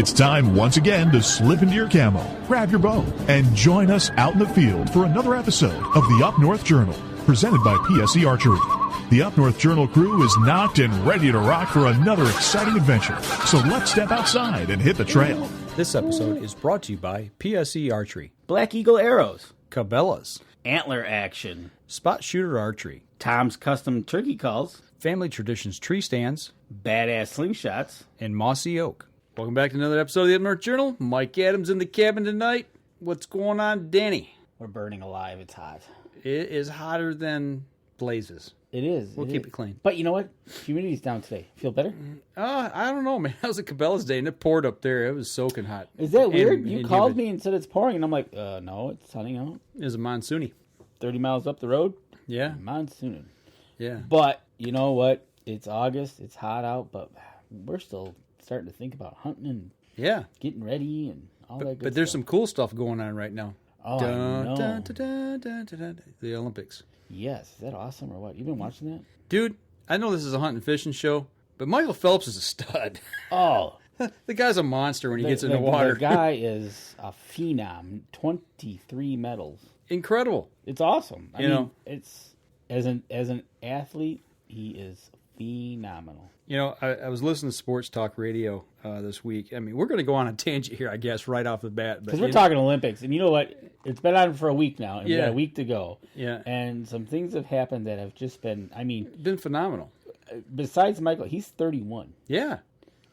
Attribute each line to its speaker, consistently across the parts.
Speaker 1: It's time once again to slip into your camo, grab your bow, and join us out in the field for another episode of the Up North Journal, presented by PSE Archery. The Up North Journal crew is knocked and ready to rock for another exciting adventure. So let's step outside and hit the trail.
Speaker 2: This episode is brought to you by PSE Archery,
Speaker 3: Black Eagle Arrows,
Speaker 2: Cabela's,
Speaker 3: Antler Action,
Speaker 2: Spot Shooter Archery,
Speaker 3: Tom's Custom Turkey Calls,
Speaker 2: Family Traditions Tree Stands,
Speaker 3: Badass Slingshots,
Speaker 2: and Mossy Oak. Welcome back to another episode of the Up North Journal. Mike Adams in the cabin tonight. What's going on, Danny?
Speaker 3: We're burning alive. It's hot.
Speaker 2: It is hotter than blazes.
Speaker 3: It is.
Speaker 2: We'll keep it clean.
Speaker 3: But you know what? Humidity's down today. Feel better?
Speaker 2: I don't know, man. That was a Cabela's day, and it poured up there. It was soaking hot.
Speaker 3: Is that weird? You called me and said it's pouring, and I'm like, no, it's sunny out.
Speaker 2: It was a monsoony.
Speaker 3: 30 miles up the road?
Speaker 2: Yeah.
Speaker 3: Monsoon.
Speaker 2: Yeah.
Speaker 3: But you know what? It's August. It's hot out, but we're still starting to think about hunting and getting ready and all that good stuff.
Speaker 2: But there's some cool stuff going on right now.
Speaker 3: Oh, I know.
Speaker 2: The Olympics.
Speaker 3: Yes. Is that awesome or what? You been watching that?
Speaker 2: Dude, I know this is a hunting and fishing show, but Michael Phelps is a stud.
Speaker 3: Oh.
Speaker 2: The guy's a monster when he gets in the water.
Speaker 3: The guy is a phenom. 23 medals.
Speaker 2: Incredible.
Speaker 3: It's awesome. I mean,
Speaker 2: it's
Speaker 3: as an athlete, he is phenomenal.
Speaker 2: You know, I was listening to sports talk radio this week. I mean, we're going to go on a tangent here, I guess, right off the bat.
Speaker 3: Because we're talking Olympics. And you know what? It's been on for a week now. And we got a week to go.
Speaker 2: Yeah.
Speaker 3: And some things have happened that have just been,
Speaker 2: been phenomenal.
Speaker 3: Besides Michael, he's 31.
Speaker 2: Yeah.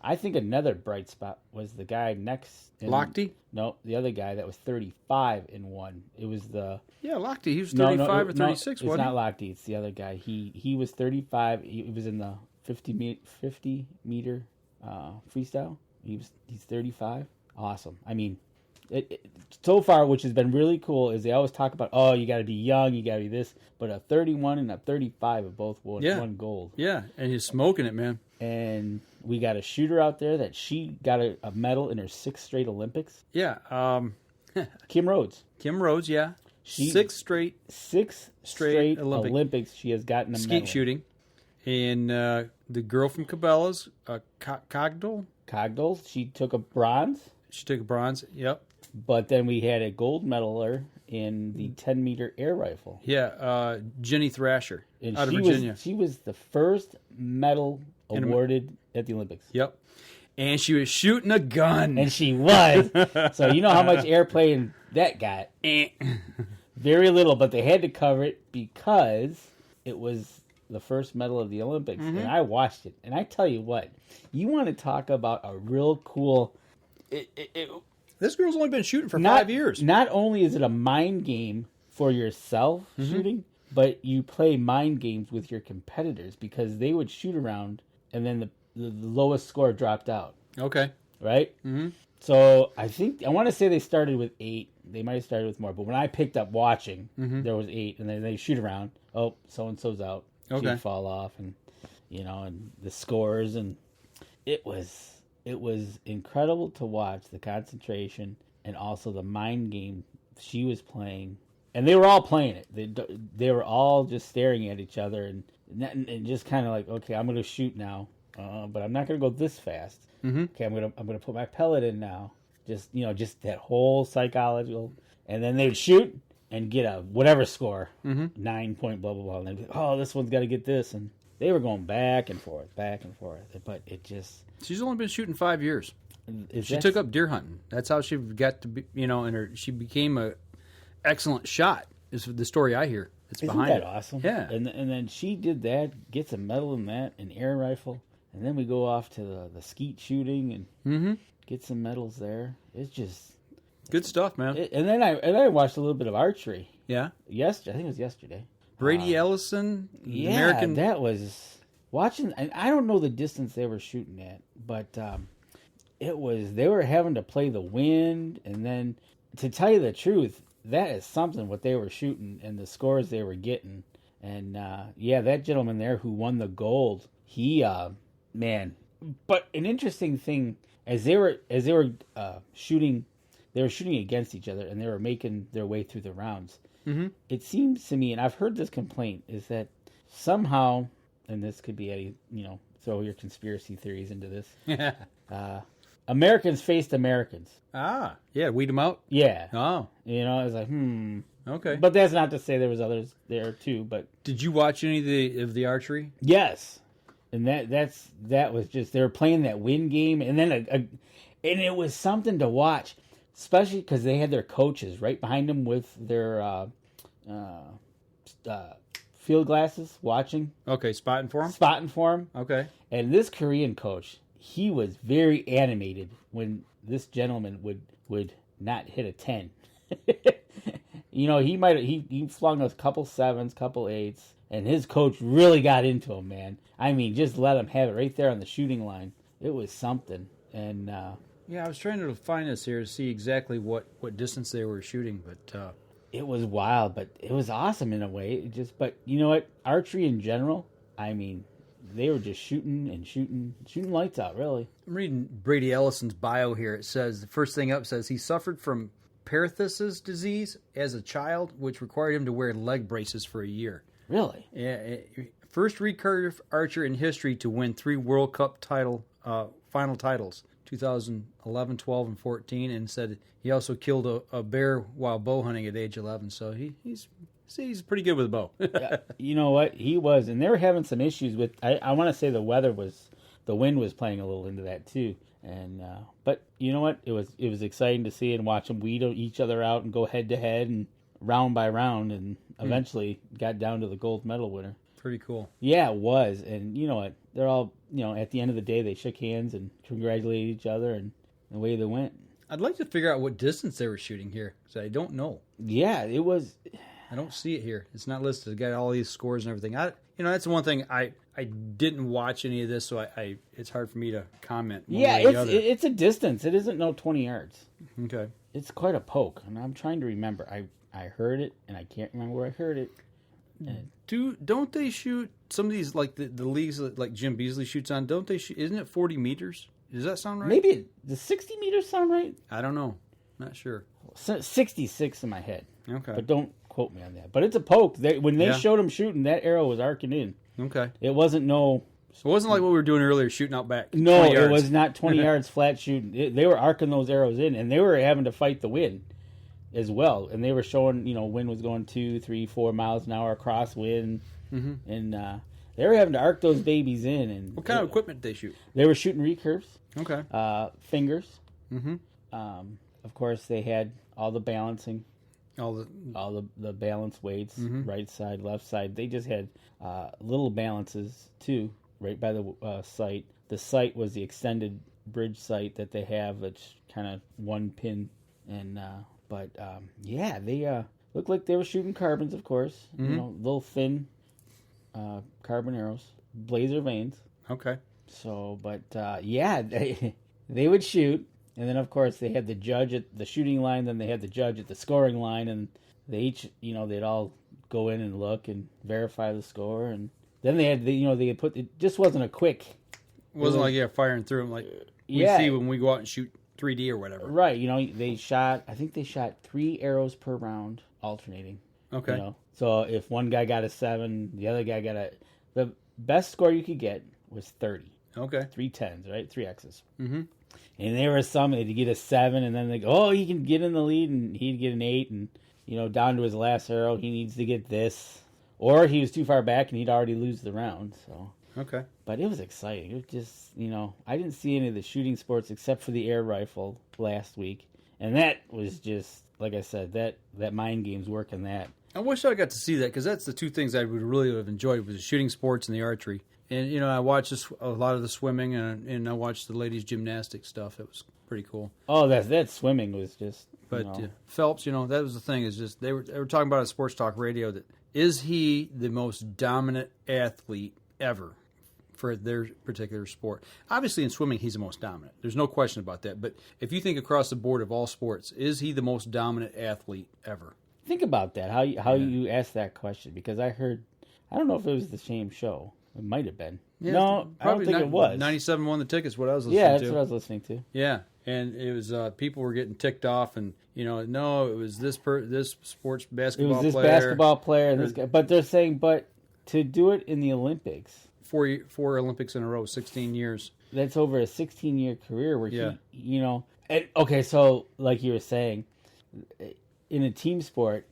Speaker 3: I think another bright spot was the guy next.
Speaker 2: Lochte?
Speaker 3: No, the other guy that was 35 and won. It was the...
Speaker 2: Yeah, Lochte. He was 35 or 36, wasn't he?
Speaker 3: It's not Lochte. It's the other guy. He was 35. He was in the 50 meter freestyle. He's 35. Awesome. I mean, so far, which has been really cool, is they always talk about, oh, you got to be young, you got to be this. But a 31 and a 35 have both won gold.
Speaker 2: Yeah, and he's smoking it, man.
Speaker 3: And we got a shooter out there that she got a medal in her 6th straight Olympics.
Speaker 2: Yeah.
Speaker 3: Kim Rhodes.
Speaker 2: Kim Rhodes, yeah. 6 straight
Speaker 3: Olympics she has gotten a medal.
Speaker 2: Skeet shooting. And the girl from Cabela's, Cogdell, she took a bronze. Yep.
Speaker 3: But then we had a gold medaler in the 10-meter air rifle.
Speaker 2: Yeah, Jenny Thrasher out of Virginia.
Speaker 3: She was the first medal awarded at the Olympics.
Speaker 2: Yep. And she was shooting a gun.
Speaker 3: And she was. So you know how much airplay that got. Very little, but they had to cover it because it was the first medal of the Olympics. Mm-hmm. And I watched it. And I tell you what, you want to talk about a real cool...
Speaker 2: This girl's only been shooting for 5 years.
Speaker 3: Not only is it a mind game for yourself shooting, but you play mind games with your competitors because they would shoot around and then the lowest score dropped out.
Speaker 2: Okay.
Speaker 3: Right? Mm-hmm. So I want to say they started with 8. They might have started with more, but when I picked up watching, there was 8, and then they shoot around. Oh, so-and-so's out.
Speaker 2: Okay.
Speaker 3: She'd fall off, and and the scores, and it was incredible to watch the concentration and also the mind game she was playing. And they were all playing it. They were all just staring at each other and just kind of like, okay, I'm going to shoot now, but I'm not going to go this fast. Mm-hmm. Okay, I'm going to put my pellet in now. Just that whole psychological. And then they'd shoot and get a whatever score, 9 point blah blah blah. And they'd be like, oh, this one's got to get this, and they were going back and forth. But it just...
Speaker 2: She's only been shooting 5 years. She took up deer hunting. That's how she got to be, she became a excellent shot, is the story I hear.
Speaker 3: Isn't that awesome?
Speaker 2: Yeah.
Speaker 3: And then she did that, gets a medal in that, an air rifle, and then we go off to the skeet shooting and get some medals there. It's just...
Speaker 2: Good stuff, man.
Speaker 3: And then I watched a little bit of archery. Yeah? I think it was yesterday.
Speaker 2: Brady Ellison,
Speaker 3: yeah,
Speaker 2: American...
Speaker 3: that was... Watching, and I don't know the distance they were shooting at, but they were having to play the wind, and then, to tell you the truth, that is something what they were shooting and the scores they were getting. And, that gentleman there who won the gold, he, man. But an interesting thing, as they were shooting, they were shooting against each other, and they were making their way through the rounds. Mm-hmm. It seems to me, and I've heard this complaint, is that somehow... And this could be throw your conspiracy theories into this. Americans faced Americans.
Speaker 2: Ah, yeah, weed them out?
Speaker 3: Yeah.
Speaker 2: Oh.
Speaker 3: You know, I was like,
Speaker 2: Okay.
Speaker 3: But that's not to say there was others there too, but...
Speaker 2: Did you watch any of the archery?
Speaker 3: Yes. And that was just... They were playing that win game, and then and it was something to watch, especially because they had their coaches right behind them with their field glasses watching.
Speaker 2: Okay, spotting for them?
Speaker 3: Spotting for them.
Speaker 2: Okay.
Speaker 3: And this Korean coach, he was very animated when this gentleman would not hit a 10. You know, he flung a couple 7s, couple 8s, and his coach really got into him, man. I mean, just let him have it right there on the shooting line. It was something. And
Speaker 2: yeah, I was trying to find this here to see exactly what distance they were shooting, but
Speaker 3: it was wild, but it was awesome in a way. But you know what? Archery in general, I mean, they were just shooting lights out, really.
Speaker 2: I'm reading Brady Ellison's bio here. It says, the first thing up says he suffered from Perthes' disease as a child, which required him to wear leg braces for a year.
Speaker 3: Really?
Speaker 2: Yeah. First recurve archer in history to win 3 World Cup final titles, 2011, 12, and 14, and said he also killed a bear while bow hunting at age 11. So he's pretty good with a bow.
Speaker 3: Yeah, you know what? He was, and they were having some issues with. I want to say the wind was playing a little into that too. And but you know what? It was exciting to see and watch them weed each other out and go head to head and round by round, and eventually got down to the gold medal winner.
Speaker 2: Pretty cool.
Speaker 3: Yeah, it was. And you know what? They're all, you know, at the end of the day, they shook hands and congratulated each other, and away they went.
Speaker 2: I'd like to figure out what distance they were shooting here, because I don't know.
Speaker 3: Yeah, it was.
Speaker 2: I don't see it here. It's not listed. It's got all these scores and everything. That's the one thing I didn't watch any of this, so I it's hard for me to comment.
Speaker 3: Yeah, it's a distance. It isn't no 20 yards.
Speaker 2: Okay.
Speaker 3: It's quite a poke, and I'm trying to remember. I heard it, and I can't remember where I heard it.
Speaker 2: Don't they shoot some of these, like the leagues like Jim Beasley shoots on? Don't they shoot? Isn't it 40 meters? Does that sound right?
Speaker 3: Maybe does 60 meters sound right?
Speaker 2: I don't know. Not sure.
Speaker 3: 66 in my head.
Speaker 2: Okay.
Speaker 3: But don't quote me on that. But it's a poke. When they showed him shooting, that arrow was arcing in.
Speaker 2: Okay.
Speaker 3: It wasn't
Speaker 2: It wasn't like what we were doing earlier, shooting out back.
Speaker 3: No, it was not 20 yards flat shooting. They were arcing those arrows in, and they were having to fight the wind as well. And they were showing, wind was going 2, 3, 4 miles an hour across wind. Mm-hmm. And they were having to arc those babies in. And
Speaker 2: what kind of equipment did they shoot?
Speaker 3: They were shooting recurves.
Speaker 2: Okay.
Speaker 3: Fingers.
Speaker 2: Mm-hmm.
Speaker 3: Of course, they had all the balancing.
Speaker 2: All
Speaker 3: the balance weights,
Speaker 2: mm-hmm.
Speaker 3: right side, left side. They just had little balances too, right by the sight. The sight was the extended bridge sight that they have. It's kind of one pin, and they looked like they were shooting carbons, of course.
Speaker 2: Mm-hmm.
Speaker 3: Little thin carbon arrows, blazer vanes.
Speaker 2: Okay.
Speaker 3: So, but they would shoot. And then, of course, they had the judge at the shooting line. Then they had the judge at the scoring line, and they each, they'd all go in and look and verify the score. And then they had, they put it. Just wasn't a quick.
Speaker 2: It wasn't like firing through them like we see when we go out and shoot 3D or whatever.
Speaker 3: Right. They shot. I think they shot 3 arrows per round, alternating.
Speaker 2: Okay.
Speaker 3: So if one guy got a 7, the other guy got the best score you could get was 30.
Speaker 2: Okay.
Speaker 3: 3 10s, right? 3 X's.
Speaker 2: Mm-hmm.
Speaker 3: And there were some that he'd get a 7, and then they go, he can get in the lead, and he'd get an 8, and, down to his last arrow, he needs to get this. Or he was too far back, and he'd already lose the round, so.
Speaker 2: Okay.
Speaker 3: But it was exciting. It was just, I didn't see any of the shooting sports except for the air rifle last week. And that was just, like I said, that mind game's working that.
Speaker 2: I wish I got to see that, because that's the two things I would really have enjoyed, was the shooting sports and the archery. And, I watched a lot of the swimming, and I watched the ladies' gymnastics stuff. It was pretty cool.
Speaker 3: Oh, that swimming was just...
Speaker 2: But Phelps, that was the thing, is just they were talking about on Sports Talk Radio that, is he the most dominant athlete ever for their particular sport? Obviously, in swimming, he's the most dominant. There's no question about that. But if you think across the board of all sports, is he the most dominant athlete ever?
Speaker 3: Think about that, how you asked that question, because I don't know if it was the same show. It might have been.
Speaker 2: Yeah,
Speaker 3: no, I don't think it was.
Speaker 2: 97 won the tickets, what I was listening to.
Speaker 3: Yeah, that's what I was listening to.
Speaker 2: Yeah, and it was people were getting ticked off, and no, it was this sports basketball player.
Speaker 3: It was this basketball player, and this guy. But they're saying, to do it in the Olympics.
Speaker 2: 4 Olympics in a row, 16 years.
Speaker 3: that's over a 16-year career where
Speaker 2: Yeah.
Speaker 3: he, okay, so like you were saying, in a team sport,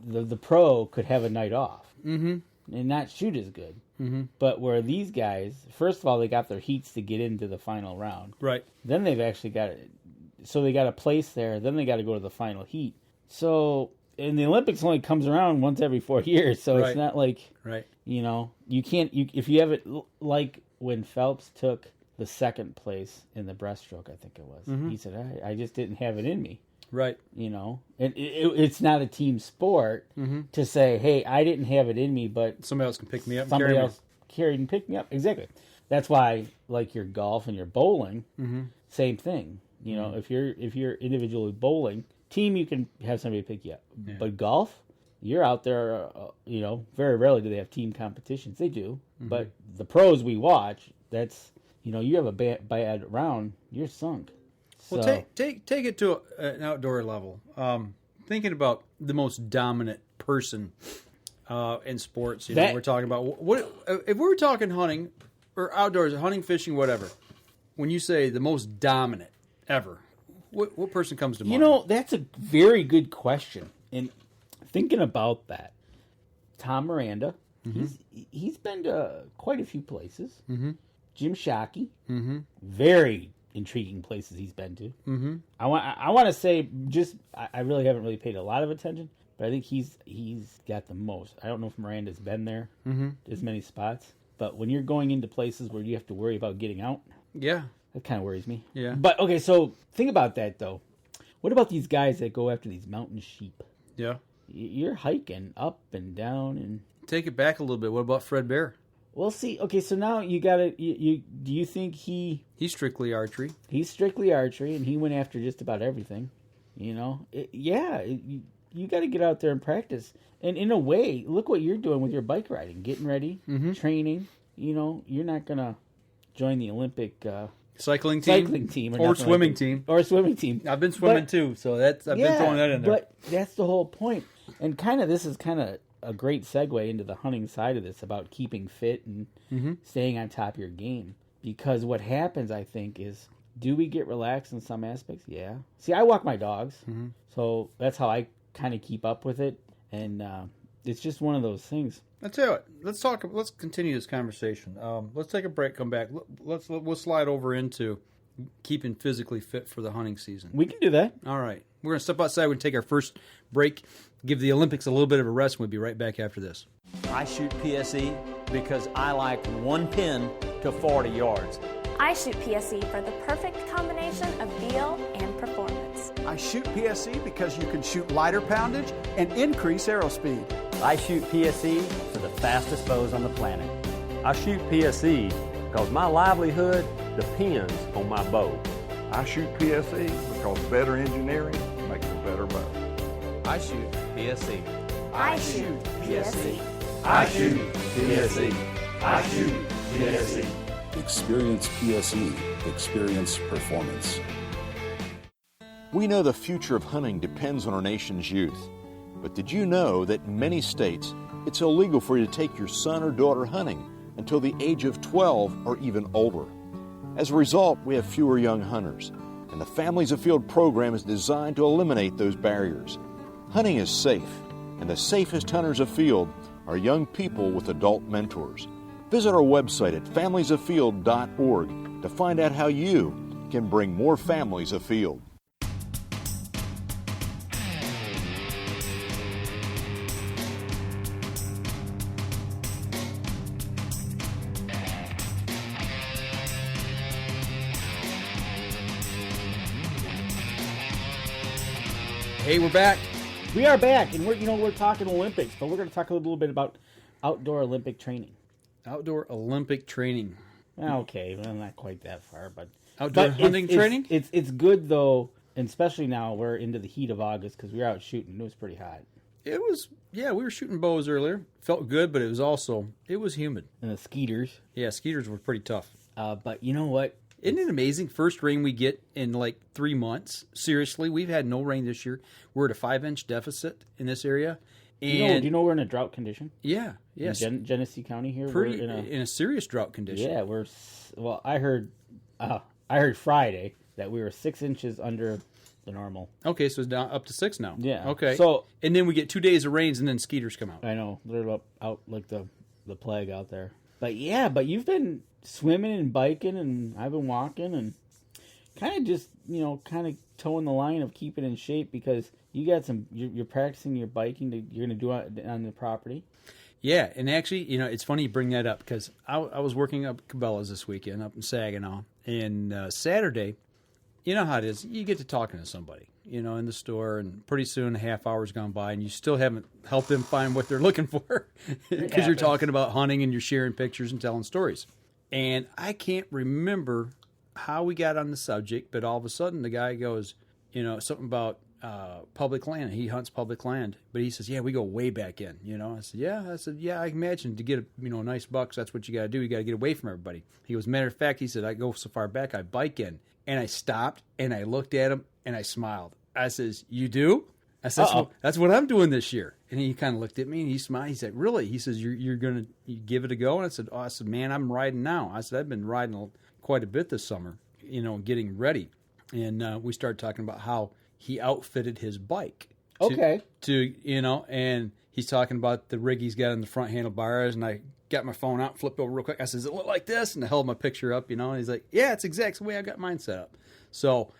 Speaker 3: the pro could have a night off and not shoot as good. Mm-hmm. But where these guys, first of all, they got their heats to get into the final round.
Speaker 2: Right.
Speaker 3: Then they've actually got it. So they got a place there. Then they got to go to the final heat. So, and the Olympics only comes around once every 4 years. So
Speaker 2: Right.
Speaker 3: it's not like,
Speaker 2: Right.
Speaker 3: You can't, if you have it like when Phelps took the second place in the breaststroke, I think it was. He said, I just didn't have it in me.
Speaker 2: Right.
Speaker 3: And it's not a team sport to say, hey, I didn't have it in me, but
Speaker 2: Somebody else can pick me up.
Speaker 3: somebody else carried and picked me up. Exactly. That's why, like your golf and your bowling, same thing. If you're individually bowling, team, you can have somebody pick you up. Yeah. But golf, you're out there, very rarely do they have team competitions. They do. But the pros we watch, that's, you have a bad round, you're sunk.
Speaker 2: Well,
Speaker 3: So,
Speaker 2: take it to an outdoor level. Thinking about the most dominant person in sports, we're talking about what if we were talking hunting or outdoors, hunting, fishing, whatever. When you say the most dominant ever, what person comes to mind?
Speaker 3: that's a very good question. And thinking about that, Tom Miranda, he's been to quite a few places. Jim Shockey, very intriguing places he's been to. I want to say I really haven't really paid a lot of attention, but I think he's got the most. I don't know if Miranda's been there as many spots, but when you're going into places where you have to worry about getting out,
Speaker 2: Yeah.
Speaker 3: that kind of worries me.
Speaker 2: Yeah.
Speaker 3: But okay, so think about that though. What about these guys that go after these mountain sheep?
Speaker 2: Yeah.
Speaker 3: You're hiking up and down and.
Speaker 2: Take it back a little bit. What about Fred Bear?
Speaker 3: Well, see, okay, so now you got to, do you think
Speaker 2: He's strictly archery.
Speaker 3: he's strictly archery and he went after just about everything, you got to get out there and practice. And in a way, look what you're doing with your bike riding, getting ready, training, you're not going to join the Olympic
Speaker 2: Cycling team
Speaker 3: or
Speaker 2: or swimming team.
Speaker 3: Or swimming team.
Speaker 2: I've been swimming too, so I've been throwing that in there.
Speaker 3: But that's the whole point. And this is kind of a great segue into the hunting side of this about keeping fit and staying on top of your game. Because what happens, I think, is do we get relaxed in some aspects? Yeah. See, I walk my dogs, so that's how I kind of keep up with it. And it's just one of those things.
Speaker 2: I tell you what, let's continue this conversation. Let's take a break, come back. We'll slide over into keeping physically fit for the hunting season.
Speaker 3: We can do that.
Speaker 2: All right. We're going to step outside. We're going to take our first break, give the Olympics a little bit of a rest, and we'll be right back after this.
Speaker 4: I shoot PSE because I like one pin to 40 yards.
Speaker 5: I shoot PSE for the perfect combination of feel and performance.
Speaker 6: I shoot PSE because you can shoot lighter poundage and increase arrow speed.
Speaker 4: I shoot PSE for the fastest bows on the planet.
Speaker 7: I shoot PSE because my livelihood depends on my bow.
Speaker 8: I shoot PSE because better engineering makes a better bow.
Speaker 9: I shoot PSE.
Speaker 5: I shoot PSE.
Speaker 10: I shoot PSE. I shoot PSE.
Speaker 11: Experience PSE. Experience performance.
Speaker 12: We know the future of hunting depends on our nation's youth. But did you know that in many states, it's illegal for you to take your son or daughter hunting until the age of 12 or even older? As a result, we have fewer young hunters, and the Families Afield program is designed to eliminate those barriers. Hunting is safe, and the safest hunters afield are young people with adult mentors. Visit our website at familiesafield.org to find out how you can bring more families afield.
Speaker 2: Hey, we're back.
Speaker 3: We are back, and we're talking Olympics, but we're going to talk a little bit about outdoor Olympic training.
Speaker 2: Outdoor Olympic training.
Speaker 3: Okay, well, not quite that far, but
Speaker 2: outdoor hunting training.
Speaker 3: It's good though, and especially now we're into the heat of August because we were out shooting. It was pretty hot.
Speaker 2: It was, we were shooting bows earlier. Felt good, but it was humid.
Speaker 3: And the skeeters.
Speaker 2: Yeah, skeeters were pretty tough.
Speaker 3: But you know what?
Speaker 2: Isn't it amazing? First rain we get in like 3 months. Seriously, we've had no rain this year. We're at a 5-inch deficit in this area. And
Speaker 3: do you know we're in a drought condition?
Speaker 2: Yeah, yes.
Speaker 3: In Genesee County here,
Speaker 2: Pretty,
Speaker 3: we're
Speaker 2: in a serious drought condition.
Speaker 3: Yeah, well, I heard Friday that we were 6 inches under the normal.
Speaker 2: Okay, so it's down up to 6 now.
Speaker 3: Yeah.
Speaker 2: Okay.
Speaker 3: So,
Speaker 2: and then we get 2 days of rains, and then skeeters come out.
Speaker 3: I know they're out like the plague out there. But yeah, you've been swimming and biking, and I've been walking, and kind of just towing the line of keeping in shape because you got you're practicing your biking you're going to do on the property. Yeah,
Speaker 2: and actually, it's funny you bring that up because I was working up Cabela's this weekend up in Saginaw, and Saturday, you know how it is. You get to talking to somebody, in the store, and pretty soon a half hour's gone by, and you still haven't helped them find what they're looking for because you're talking about hunting and you're sharing pictures and telling stories. And I can't remember how we got on the subject, but all of a sudden the guy goes, something about public land. He hunts public land, but he says, "Yeah, we go way back in." I said, "Yeah." I imagine to get a nice buck, that's what you got to do. You got to get away from everybody. He goes, "Matter of fact," he said, "I go so far back, I bike in." And I stopped and I looked at him and I smiled. I says, "You do?" I said, "That's what I'm doing this year." And he kind of looked at me and he smiled. He said, "Really?" He says, "You're gonna give it a go?" And I said, "Man, I'm riding now." I said, "I've been riding quite a bit this summer, getting ready." And we started talking about how he outfitted his bike. And he's talking about the rig he's got in the front handlebars, and I got my phone out, flipped over real quick. I said, "Does it look like this?" And I held my picture up, and he's like, "Yeah, it's exactly the way I got mine set up." So,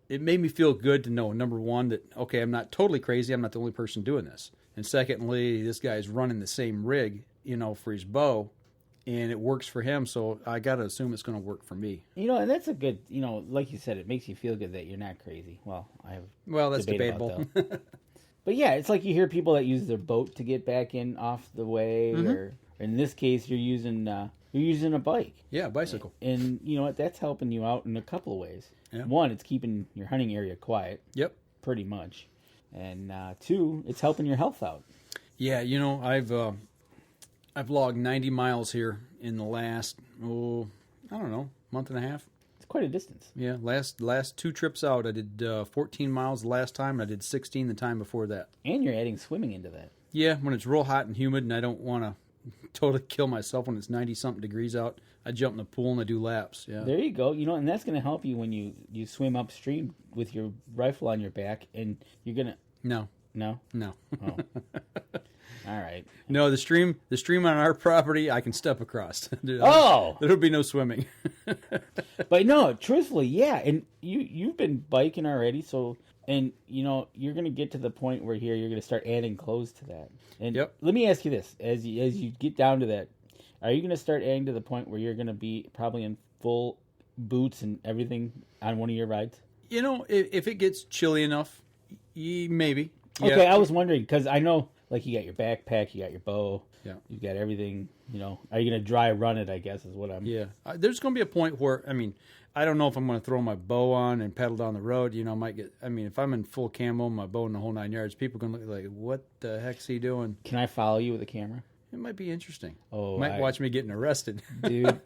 Speaker 2: it made me feel good to know, number one, that, okay, I'm not totally crazy. I'm not the only person doing this. And secondly, this guy's running the same rig, for his bow, and it works for him. So I got to assume it's going to work for me.
Speaker 3: And that's a good, like you said, it makes you feel good that you're not crazy. Well,
Speaker 2: that's debatable.
Speaker 3: But yeah, it's like you hear people that use their boat to get back in off the way, or in this case, you're using a bike.
Speaker 2: Yeah, a bicycle.
Speaker 3: And you know what? That's helping you out in a couple of ways. Yeah. One, it's keeping your hunting area quiet.
Speaker 2: Yep.
Speaker 3: Pretty much. And two, it's helping your health out.
Speaker 2: Yeah, I've logged 90 miles here in the last, month and a half.
Speaker 3: It's quite a distance.
Speaker 2: Yeah, last 2 trips out, I did 14 miles the last time, and I did 16 the time before that.
Speaker 3: And you're adding swimming into that.
Speaker 2: Yeah, when it's real hot and humid and I don't want to totally kill myself when it's 90-something degrees out, I jump in the pool and I do laps. Yeah.
Speaker 3: There you go. And that's going to help you when you swim upstream with your rifle on your back, and you're going to...
Speaker 2: No.
Speaker 3: No?
Speaker 2: No.
Speaker 3: Oh. All right.
Speaker 2: No, the stream on our property, I can step across.
Speaker 3: Oh!
Speaker 2: There'll be no swimming.
Speaker 3: But no, truthfully, yeah. And you've been biking already, so... And, you're going to get to the point where here you're going to start adding clothes to that. And let me ask you this. As you get down to that, are you going to start adding to the point where you're going to be probably in full boots and everything on one of your rides?
Speaker 2: If it gets chilly enough, maybe.
Speaker 3: Okay,
Speaker 2: yeah.
Speaker 3: I was wondering, because I know, like, you got your backpack, you got your bow, you've got everything, Are you going to dry run it, I guess, is what I'm...
Speaker 2: Yeah. There's going to be a point where, I don't know if I'm going to throw my bow on and pedal down the road. Might get... if I'm in full camo, my bow in the whole 9 yards, people are going to look like, what the heck's he doing?
Speaker 3: Can I follow you with a camera?
Speaker 2: It might be interesting.
Speaker 3: Oh,
Speaker 2: might watch me getting arrested.
Speaker 3: Dude,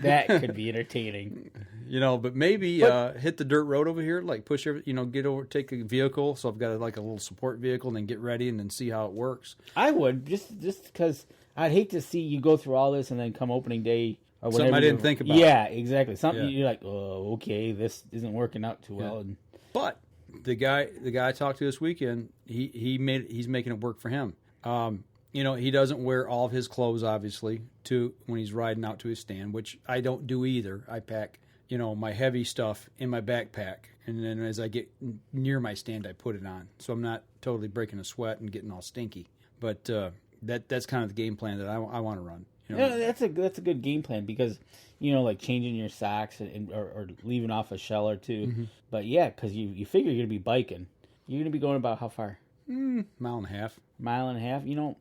Speaker 3: that could be entertaining.
Speaker 2: But maybe hit the dirt road over here, like push every, get over, take a vehicle. So I've got a little support vehicle, and then get ready and then see how it works.
Speaker 3: I would, just because I'd hate to see you go through all this and then come opening day or whatever.
Speaker 2: Something I didn't think about.
Speaker 3: Yeah, exactly. Something you're like, oh, okay, this isn't working out too well. And...
Speaker 2: But the guy I talked to this weekend, he's making it work for him. He doesn't wear all of his clothes, obviously, when he's riding out to his stand, which I don't do either. I pack, my heavy stuff in my backpack, and then as I get near my stand, I put it on. So I'm not totally breaking a sweat and getting all stinky. But that's kind of the game plan that I want to run.
Speaker 3: Yeah, that's a good game plan because, like changing your socks or leaving off a shell or two. Mm-hmm. But yeah, because you figure you're going to be biking. You're going to be going about how far?
Speaker 2: Mile and a half.
Speaker 3: Mile and a half. You'll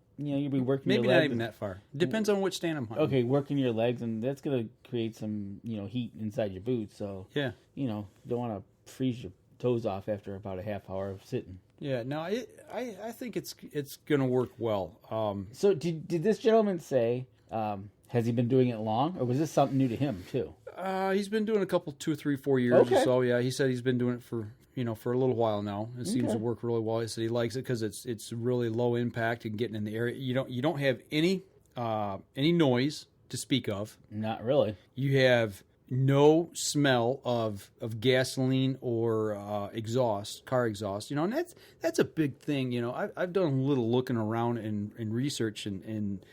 Speaker 3: be working
Speaker 2: maybe
Speaker 3: your legs.
Speaker 2: Not even that far. Depends on which stand I'm hunting.
Speaker 3: Okay, working your legs, and that's going to create some, heat inside your boots. So,
Speaker 2: yeah.
Speaker 3: Don't want to freeze your toes off after about a half hour of sitting.
Speaker 2: Yeah, no, I think it's going to work well.
Speaker 3: So did this gentleman say, has he been doing it long, or was this something new to him, too?
Speaker 2: He's been doing a couple, 2, 3, 4 years or so. Yeah, he said he's been doing it for, for a little while now. It seems to work really well. He said he likes it because it's really low impact and getting in the area. You don't have any noise to speak of.
Speaker 3: Not really.
Speaker 2: You have no smell of gasoline or exhaust, car exhaust. And that's a big thing. I've done a little looking around and research, and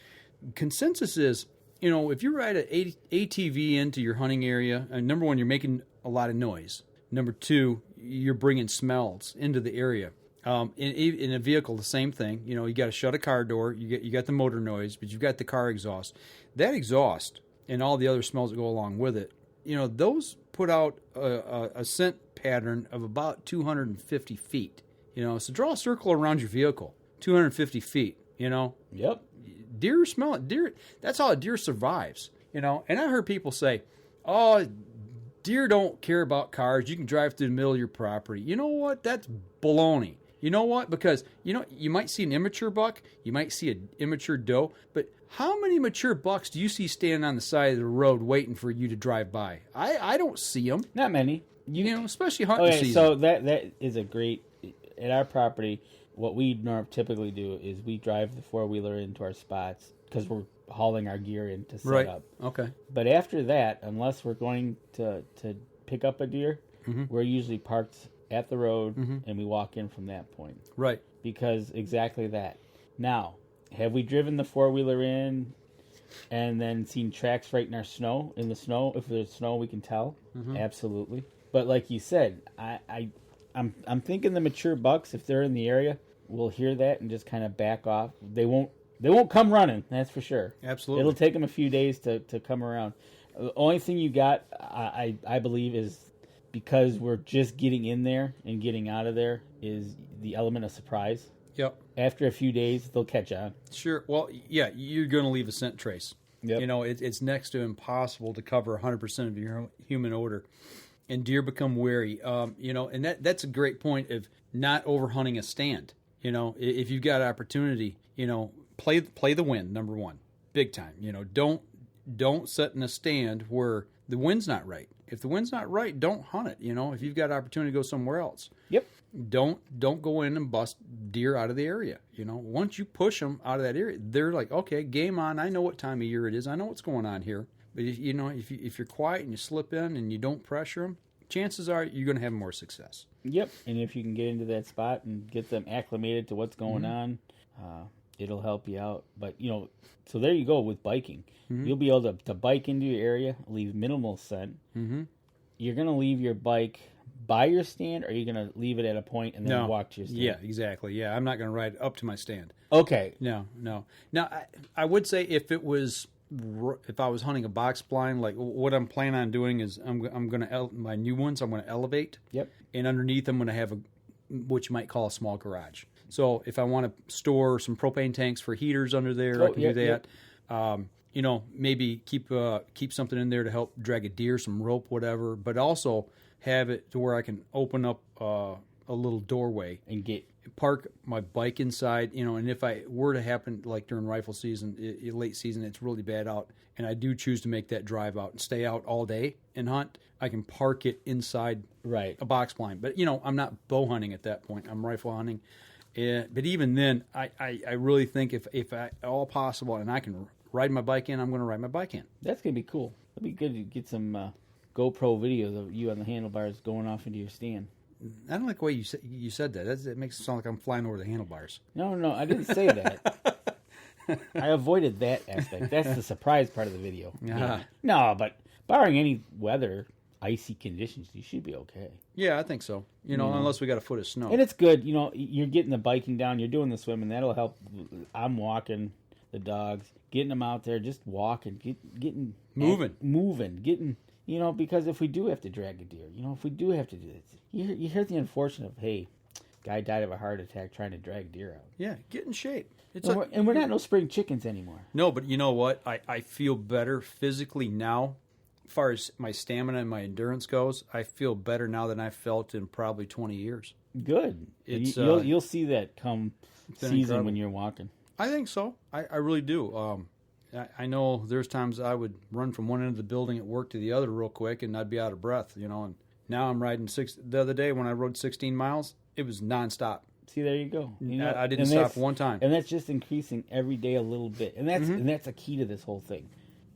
Speaker 2: consensus is, if you ride an ATV into your hunting area, number one, you're making a lot of noise. Number two, you're bringing smells into the area. In a vehicle, the same thing. You got to shut a car door. You got the motor noise, but you've got the car exhaust. That exhaust and all the other smells that go along with it, those put out a scent pattern of about 250 feet. So draw a circle around your vehicle, 250 feet.
Speaker 3: Yep.
Speaker 2: Deer smell it. Deer. That's how a deer survives. And I heard people say, "Oh, deer don't care about cars. You can drive through the middle of your property." You know what? That's baloney. You know what? Because, you might see an immature buck, you might see an immature doe, but how many mature bucks do you see standing on the side of the road waiting for you to drive by? I don't see them.
Speaker 3: Not many.
Speaker 2: Especially hunting season.
Speaker 3: So that is a great, at our property, what we typically do is we drive the four-wheeler into our spots because we're hauling our gear in to set up.
Speaker 2: Okay.
Speaker 3: But after that, unless we're going to pick up a deer, we're usually parked at the road, and we walk in from that point.
Speaker 2: Right.
Speaker 3: Because exactly that. Now, have we driven the four-wheeler in and then seen tracks right in the snow? If there's snow, we can tell. Absolutely. But like you said, I'm thinking the mature bucks, if they're in the area, will hear that and just kind of back off. They won't come running, that's for sure.
Speaker 2: Absolutely.
Speaker 3: It'll take them a few days to come around. The only thing you got, I believe, is because we're just getting in there and getting out of there, is the element of surprise.
Speaker 2: Yep.
Speaker 3: After a few days, they'll catch on.
Speaker 2: Sure. Well, yeah, you're going to leave a scent trace.
Speaker 3: Yep.
Speaker 2: It's next to impossible to cover 100% of your human odor. And deer become wary. And that's a great point of not overhunting a stand. If you've got opportunity, play the wind, number one, big time. Don't sit in a stand where the wind's not right. If the wind's not right, don't hunt it. If you've got opportunity to go somewhere else.
Speaker 3: Yep.
Speaker 2: Don't go in and bust deer out of the area. Once you push them out of that area, they're like, okay, game on. I know what time of year it is. I know what's going on here. But if you're quiet and you slip in and you don't pressure them, chances are you're going to have more success.
Speaker 3: Yep. And if you can get into that spot and get them acclimated to what's going on, it'll help you out. But so there you go with biking. You'll be able to bike into your area, leave minimal scent. You're going to leave your bike by your stand, or are you going to leave it at a point and then walk to your stand?
Speaker 2: Yeah, exactly. Yeah, I'm not going to ride up to my stand.
Speaker 3: Okay.
Speaker 2: No. Now, I would say if I was hunting a box blind, like what I'm planning on doing is I'm going to my new ones I'm going to elevate.
Speaker 3: Yep.
Speaker 2: And underneath I'm going to have what you might call a small garage. So if I want to store some propane tanks for heaters under there, I can do that. Yep. Maybe keep something in there to help drag a deer, some rope, whatever. But also have it to where I can open up a little doorway
Speaker 3: and
Speaker 2: park my bike inside. And if I were to happen, like during rifle season, late season, it's really bad out, and I do choose to make that drive out and stay out all day and hunt, I can park it inside a box blind. But I'm not bow hunting at that point. I'm rifle hunting. But even then, I really think if I, all possible and I can ride my bike in, I'm going to ride my bike in.
Speaker 3: That's going to be cool. It'd be good to get some GoPro videos of you on the handlebars going off into your stand.
Speaker 2: I don't like the way you said that. It makes it sound like I'm flying over the handlebars.
Speaker 3: No, I didn't say that. I avoided that aspect. That's the surprise part of the video. Yeah. No, but barring any weather, icy conditions, you should be okay.
Speaker 2: Yeah, I think so. Unless we got a foot of snow.
Speaker 3: And it's good. You're getting the biking down. You're doing the swimming. That'll help. I'm walking the dogs, getting them out there, just walking, getting moving, getting. Because if we do have to drag a deer, if we do have to do this, you hear the unfortunate of, hey, guy died of a heart attack trying to drag deer out.
Speaker 2: Yeah, get in shape.
Speaker 3: And we're not no spring chickens anymore.
Speaker 2: No, but you know what? I feel better physically now. As far as my stamina and my endurance goes, I feel better now than I felt in probably 20 years.
Speaker 3: Good. You'll see that come season incredible. When you're walking.
Speaker 2: I think so. I really do. I know there's times I would run from one end of the building at work to the other real quick, and I'd be out of breath, and Now I'm riding the other day when I rode 16 miles, it was nonstop.
Speaker 3: See, there you go.
Speaker 2: I didn't stop one time.
Speaker 3: And that's just increasing every day a little bit. And that's a key to this whole thing.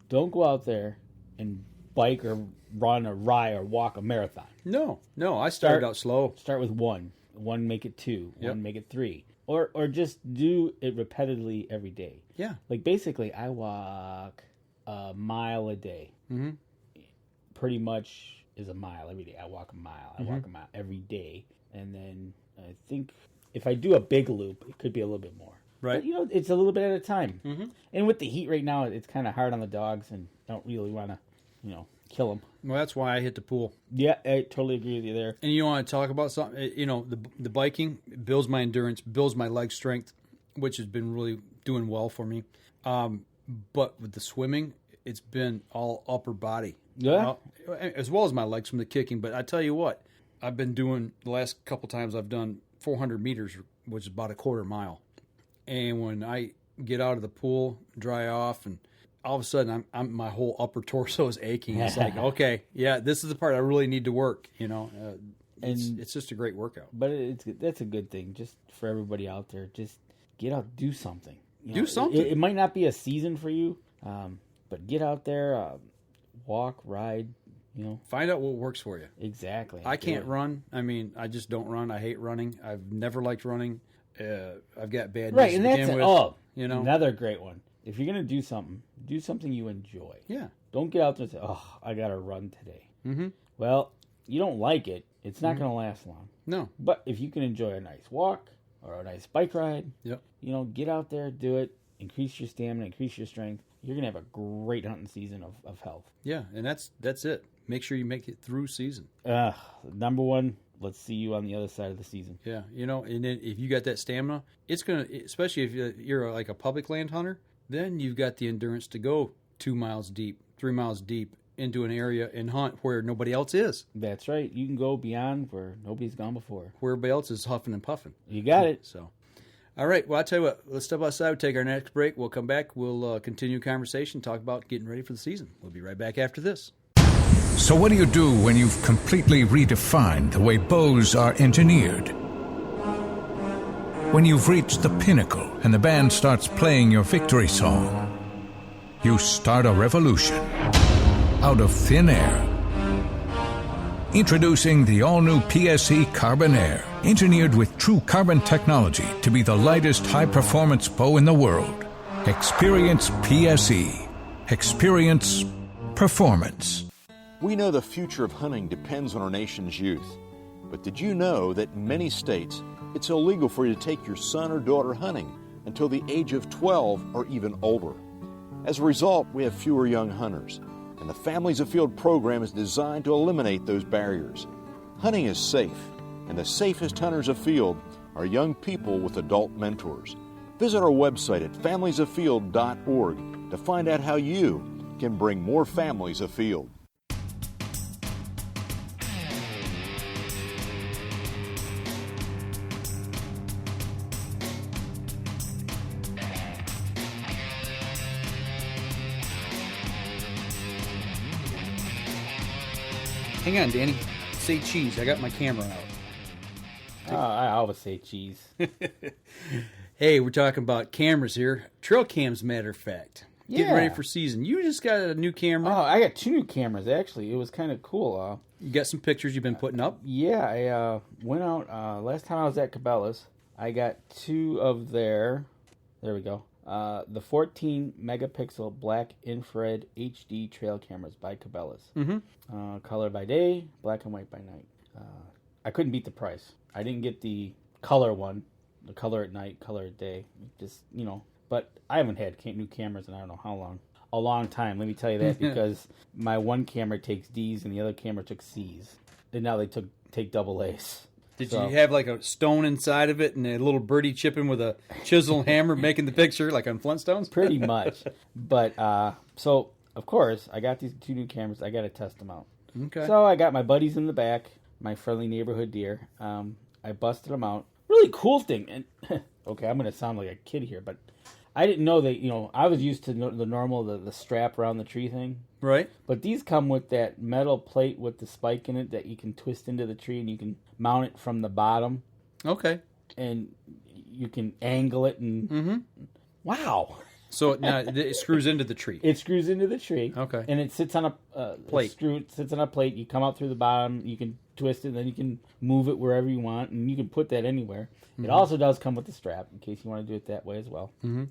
Speaker 3: Don't go out there and bike or run or ride or walk a marathon.
Speaker 2: No. I started out slow.
Speaker 3: Start with one. One, make it 2. One, make it 3. Or just do it repetitively every day.
Speaker 2: Yeah.
Speaker 3: Like basically, I walk a mile a day. Mm-hmm. Pretty much is a mile every day. I walk a mile. I walk a mile every day. And then I think if I do a big loop, it could be a little bit more.
Speaker 2: Right.
Speaker 3: But, it's a little bit at a time. Mm-hmm. And with the heat right now, it's kind of hard on the dogs and don't really want to, kill them.
Speaker 2: Well, that's why I hit the pool.
Speaker 3: Yeah, I totally agree with you there.
Speaker 2: And you want to talk about something? The biking builds my endurance, builds my leg strength, which has been really doing well for me. But with the swimming, it's been all upper body.
Speaker 3: Yeah.
Speaker 2: As well as my legs from the kicking. But I tell you what, I've been doing, the last couple times I've done 400 meters, which is about a quarter mile. And when I get out of the pool, dry off, and all of a sudden I'm my whole upper torso is aching. It's like, okay, yeah, this is the part I really need to work, And it's just a great workout.
Speaker 3: But that's a good thing, just for everybody out there. Just get out, do something.
Speaker 2: Do something.
Speaker 3: It might not be a season for you, but get out there, walk, ride,
Speaker 2: Find out what works for you.
Speaker 3: Exactly.
Speaker 2: I can't run. I mean, I just don't run. I hate running. I've never liked running. I've got bad knees to begin with.
Speaker 3: Another great one. If you're going to do something you enjoy.
Speaker 2: Yeah.
Speaker 3: Don't get out there and say, I got to run today. Mm-hmm. Well, you don't like it. It's not going to last long.
Speaker 2: No.
Speaker 3: But if you can enjoy a nice walk or a nice bike ride,
Speaker 2: yep.
Speaker 3: Get out there, do it, increase your stamina, increase your strength. You're going to have a great hunting season of health.
Speaker 2: Yeah, and that's it. Make sure you make it through season.
Speaker 3: Number one, let's see you on the other side of the season.
Speaker 2: Yeah, and then if you got that stamina, it's going to, especially if you're like a public land hunter, then you've got the endurance to go 2 miles deep, 3 miles deep into an area and hunt where nobody else is.
Speaker 3: That's right. You can go beyond where nobody's gone before.
Speaker 2: Where everybody else is huffing and puffing.
Speaker 3: You got it.
Speaker 2: So, all right. Well, I'll tell you what. Let's step outside. We'll take our next break. We'll come back. We'll continue conversation, talk about getting ready for the season. We'll be right back after this.
Speaker 13: So what do you do when you've completely redefined the way bows are engineered? When you've reached the pinnacle and the band starts playing your victory song, you start a revolution out of thin air. Introducing the all-new PSE Carbon Air, engineered with true carbon technology to be the lightest high-performance bow in the world. Experience PSE. Experience performance.
Speaker 12: We know the future of hunting depends on our nation's youth. But did you know that in many states, it's illegal for you to take your son or daughter hunting until the age of 12 or even older? As a result, we have fewer young hunters, and the Families Afield program is designed to eliminate those barriers. Hunting is safe, and the safest hunters afield are young people with adult mentors. Visit our website at familiesafield.org to find out how you can bring more families afield.
Speaker 2: Hang on, Danny. Say cheese. I got my camera out.
Speaker 3: I always say cheese.
Speaker 2: Hey, we're talking about cameras here. Trailcams, matter of fact.
Speaker 3: Yeah.
Speaker 2: Getting ready for season. You just got a new camera.
Speaker 3: Oh, I got 2 new cameras, actually. It was kind of cool.
Speaker 2: You got some pictures you've been putting up?
Speaker 3: Yeah, I went out, last time I was at Cabela's, I got 2 of there we go, the 14 megapixel black infrared HD trail cameras by Cabela's. Mm-hmm. Color by day, black and white by night. I couldn't beat the price. I didn't get the color one, the color at night, color at day. Just, but I haven't had new cameras in I don't know how long. A long time, let me tell you that, because my one camera takes D's and the other camera took C's. And now they take double A's.
Speaker 2: Did you have like a stone inside of it and a little birdie chipping with a chisel and hammer making the picture like on Flintstones?
Speaker 3: Pretty much. But, so, of course, I got these 2 new cameras. I got to test them out.
Speaker 2: Okay.
Speaker 3: So I got my buddies in the back, my friendly neighborhood deer. I busted them out. Really cool thing. And okay, I'm going to sound like a kid here, but I didn't know that, I was used to the normal, the strap around the tree thing.
Speaker 2: Right.
Speaker 3: But these come with that metal plate with the spike in it that you can twist into the tree, and you can mount it from the bottom.
Speaker 2: Okay.
Speaker 3: And you can angle it and...
Speaker 2: Mm-hmm.
Speaker 3: Wow.
Speaker 2: So now it screws into the tree.
Speaker 3: It screws into the tree.
Speaker 2: Okay.
Speaker 3: And it sits on a
Speaker 2: plate.
Speaker 3: Sits on a plate. You come out through the bottom. You can twist it, and then you can move it wherever you want, and you can put that anywhere. Mm-hmm. It also does come with the strap, in case you want to do it that way as well.
Speaker 2: Mm-hmm.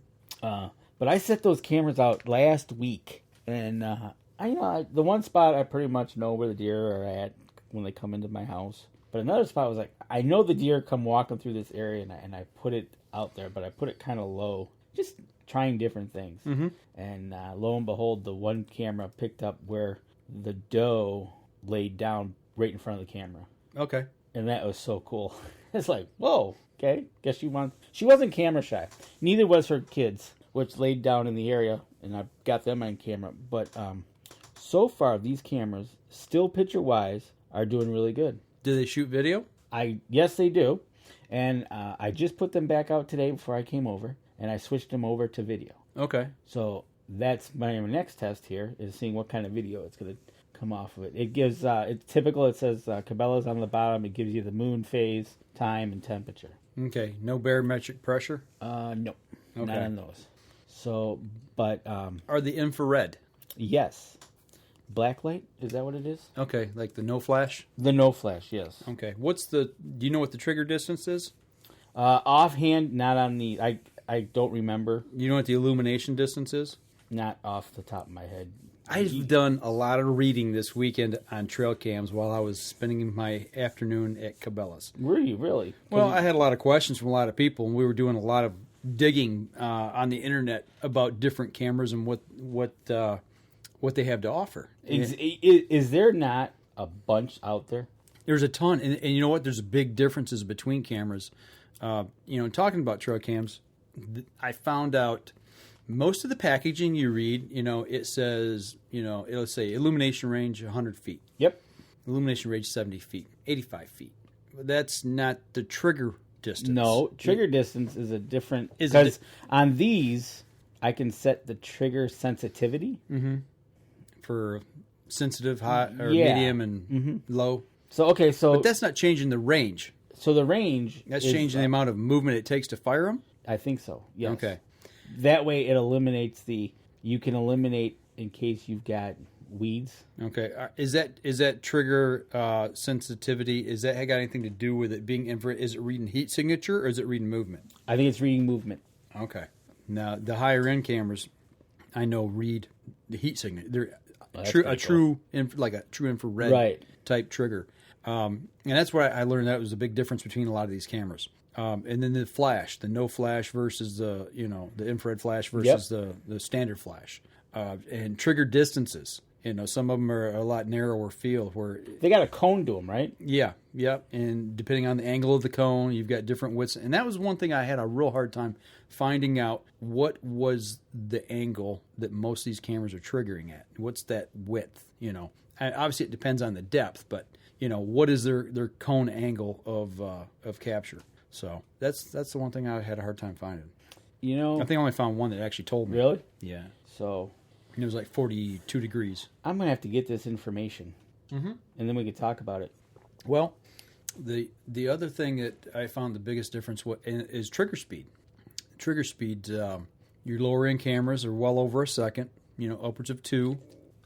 Speaker 3: But I set those cameras out last week, and the one spot I pretty much know where the deer are at when they come into my house. But another spot was like, I know the deer come walking through this area, and I put it out there, but I put it kind of low, just trying different things.
Speaker 2: Mm-hmm.
Speaker 3: And lo and behold, the one camera picked up where the doe laid down right in front of the camera.
Speaker 2: Okay.
Speaker 3: And that was so cool. It's like, whoa, okay. Guess she wasn't camera shy. Neither was her kids, which laid down in the area, and I got them on camera. But so far, these cameras, still picture-wise, are doing really good.
Speaker 2: Do they shoot video?
Speaker 3: Yes, they do. And I just put them back out today before I came over, and I switched them over to video.
Speaker 2: Okay.
Speaker 3: So that's my next test here, is seeing what kind of video it's going to come off of it. It gives, it's typical, it says Cabela's on the bottom. It gives you the moon phase, time, and temperature.
Speaker 2: Okay. No barometric pressure?
Speaker 3: No.
Speaker 2: Okay.
Speaker 3: Not on those. So, but...
Speaker 2: Are the infrared?
Speaker 3: Yes. Blacklight, is that what it is?
Speaker 2: Okay, like the no flash?
Speaker 3: The no flash, yes.
Speaker 2: Okay. Do you know what the trigger distance is?
Speaker 3: Offhand, not on the... I don't remember.
Speaker 2: You know what the illumination distance is?
Speaker 3: Not off the top of my head.
Speaker 2: I've done a lot of reading this weekend on trail cams while I was spending my afternoon at Cabela's.
Speaker 3: Were you really?
Speaker 2: Well, I had a lot of questions from a lot of people, and we were doing a lot of digging on the internet about different cameras and what they have to offer.
Speaker 3: Is there not a bunch out there?
Speaker 2: There's a ton, and you know what? There's big differences between cameras. Talking about trail cams, I found out most of the packaging you read, it says, it'll say illumination range 100 feet.
Speaker 3: Yep.
Speaker 2: Illumination range 70 feet, 85 feet. That's not the trigger distance.
Speaker 3: No, trigger distance is a different... Because on these, I can set the trigger sensitivity.
Speaker 2: Mm-hmm. For sensitive, high, or medium, and low.
Speaker 3: But
Speaker 2: that's not changing the range.
Speaker 3: So the range...
Speaker 2: That's changing the amount of movement it takes to fire them?
Speaker 3: I think so, yes.
Speaker 2: Okay.
Speaker 3: That way it eliminates you can eliminate in case you've got weeds.
Speaker 2: Okay. Is that trigger sensitivity, is that got anything to do with it being infrared? Is it reading heat signature, or is it reading movement?
Speaker 3: I think it's reading movement.
Speaker 2: Okay. Now, the higher end cameras, I know, read the heat signature. They're a true infrared type trigger. And that's why I learned that was a big difference between a lot of these cameras. And then the flash, the no flash versus the infrared flash versus the standard flash, and trigger distances. Some of them are a lot narrower field where
Speaker 3: they got a cone to them, right?
Speaker 2: Yeah. And depending on the angle of the cone, you've got different widths. And that was one thing I had a real hard time finding out. What was the angle that most of these cameras are triggering at? What's that width? And obviously it depends on the depth, but what is their cone angle of capture? So that's the one thing I had a hard time finding. I think I only found one that actually told me.
Speaker 3: Really?
Speaker 2: Yeah.
Speaker 3: So.
Speaker 2: And it was like 42 degrees.
Speaker 3: I'm going to have to get this information.
Speaker 2: Mm-hmm.
Speaker 3: And then we can talk about it.
Speaker 2: Well, the other thing that I found the biggest difference is trigger speed. Trigger speed, your lower end cameras are well over a second, upwards of 2.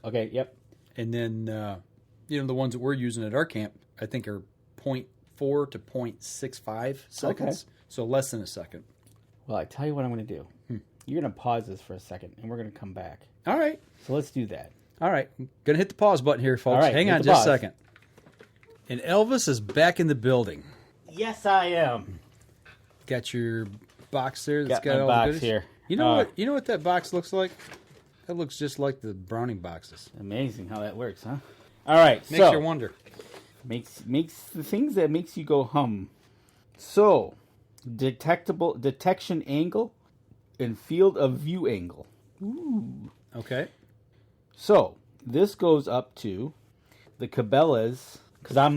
Speaker 3: Okay, yep.
Speaker 2: And then, the ones that we're using at our camp, I think are 0.4 to 0.65 seconds. Okay. So less than a second.
Speaker 3: Well, I tell you what I'm going to do. You're going to pause this for a second, and we're going to come back.
Speaker 2: All right.
Speaker 3: So let's do that.
Speaker 2: All right. Going to hit the pause button here, folks.
Speaker 3: All right,
Speaker 2: hang on just a second. And Elvis is back in the building.
Speaker 3: Yes, I am.
Speaker 2: Got your box there that's got
Speaker 3: my
Speaker 2: all
Speaker 3: box
Speaker 2: the goodies
Speaker 3: here.
Speaker 2: You know what that box looks like? That looks just like the Browning boxes.
Speaker 3: Amazing how that works, huh? All right.
Speaker 2: Makes you wonder.
Speaker 3: Makes the things that makes you go hum. So, detection angle and field of view angle. Ooh.
Speaker 2: Okay.
Speaker 3: So, this goes up to the Cabela's, because I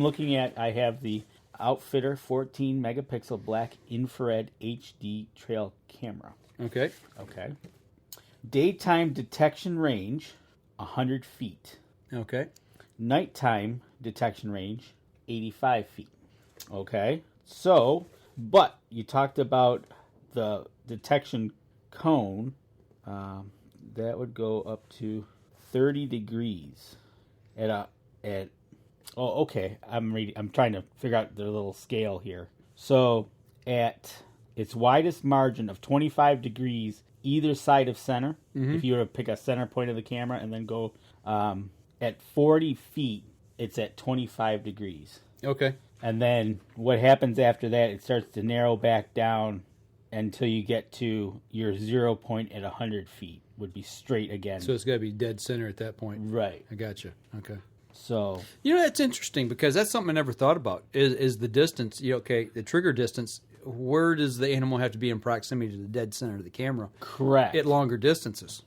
Speaker 3: have the Outfitter 14 megapixel black infrared HD trail camera.
Speaker 2: Okay.
Speaker 3: Okay. Daytime detection range, 100 feet.
Speaker 2: Okay.
Speaker 3: Nighttime detection range, 85 feet. Okay. So, but you talked about the detection cone. That would go up to 30 degrees at okay. I'm trying to figure out the little scale here. So, at its widest margin of 25 degrees either side of center, if you were to pick a center point of the camera and then go at 40 feet, it's at 25 degrees.
Speaker 2: Okay.
Speaker 3: And then what happens after that, it starts to narrow back down until you get to your 0 point at 100 feet, would be straight again.
Speaker 2: So it's got to be dead center at that point.
Speaker 3: Right.
Speaker 2: I gotcha. Okay.
Speaker 3: So,
Speaker 2: that's interesting because that's something I never thought about is the distance. The trigger distance. Where does the animal have to be in proximity to the dead center of the camera?
Speaker 3: Correct.
Speaker 2: At longer distances.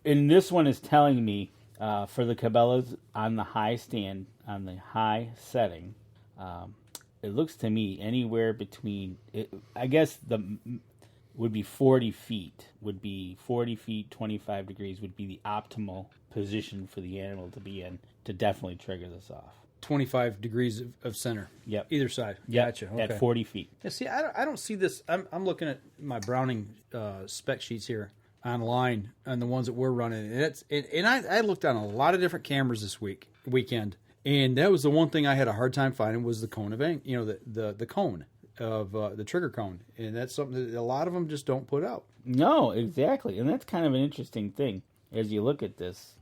Speaker 3: And this one is telling me for the Cabelas on the high stand, on the high setting, it looks to me anywhere between, I guess would be 40 feet. Would be 40 feet, 25 degrees would be the optimal position for the animal to be in to definitely trigger this off.
Speaker 2: 25 degrees of center.
Speaker 3: Yep.
Speaker 2: Either side.
Speaker 3: Yep.
Speaker 2: Gotcha. Okay.
Speaker 3: At 40 feet.
Speaker 2: Yeah, see, I don't see this. I'm looking at my Browning spec sheets here online on the ones that we're running. And I looked on a lot of different cameras this weekend. And that was the one thing I had a hard time finding was the cone of the cone of the trigger cone. And that's something that a lot of them just don't put out.
Speaker 3: No, exactly. And that's kind of an interesting thing as you look at this.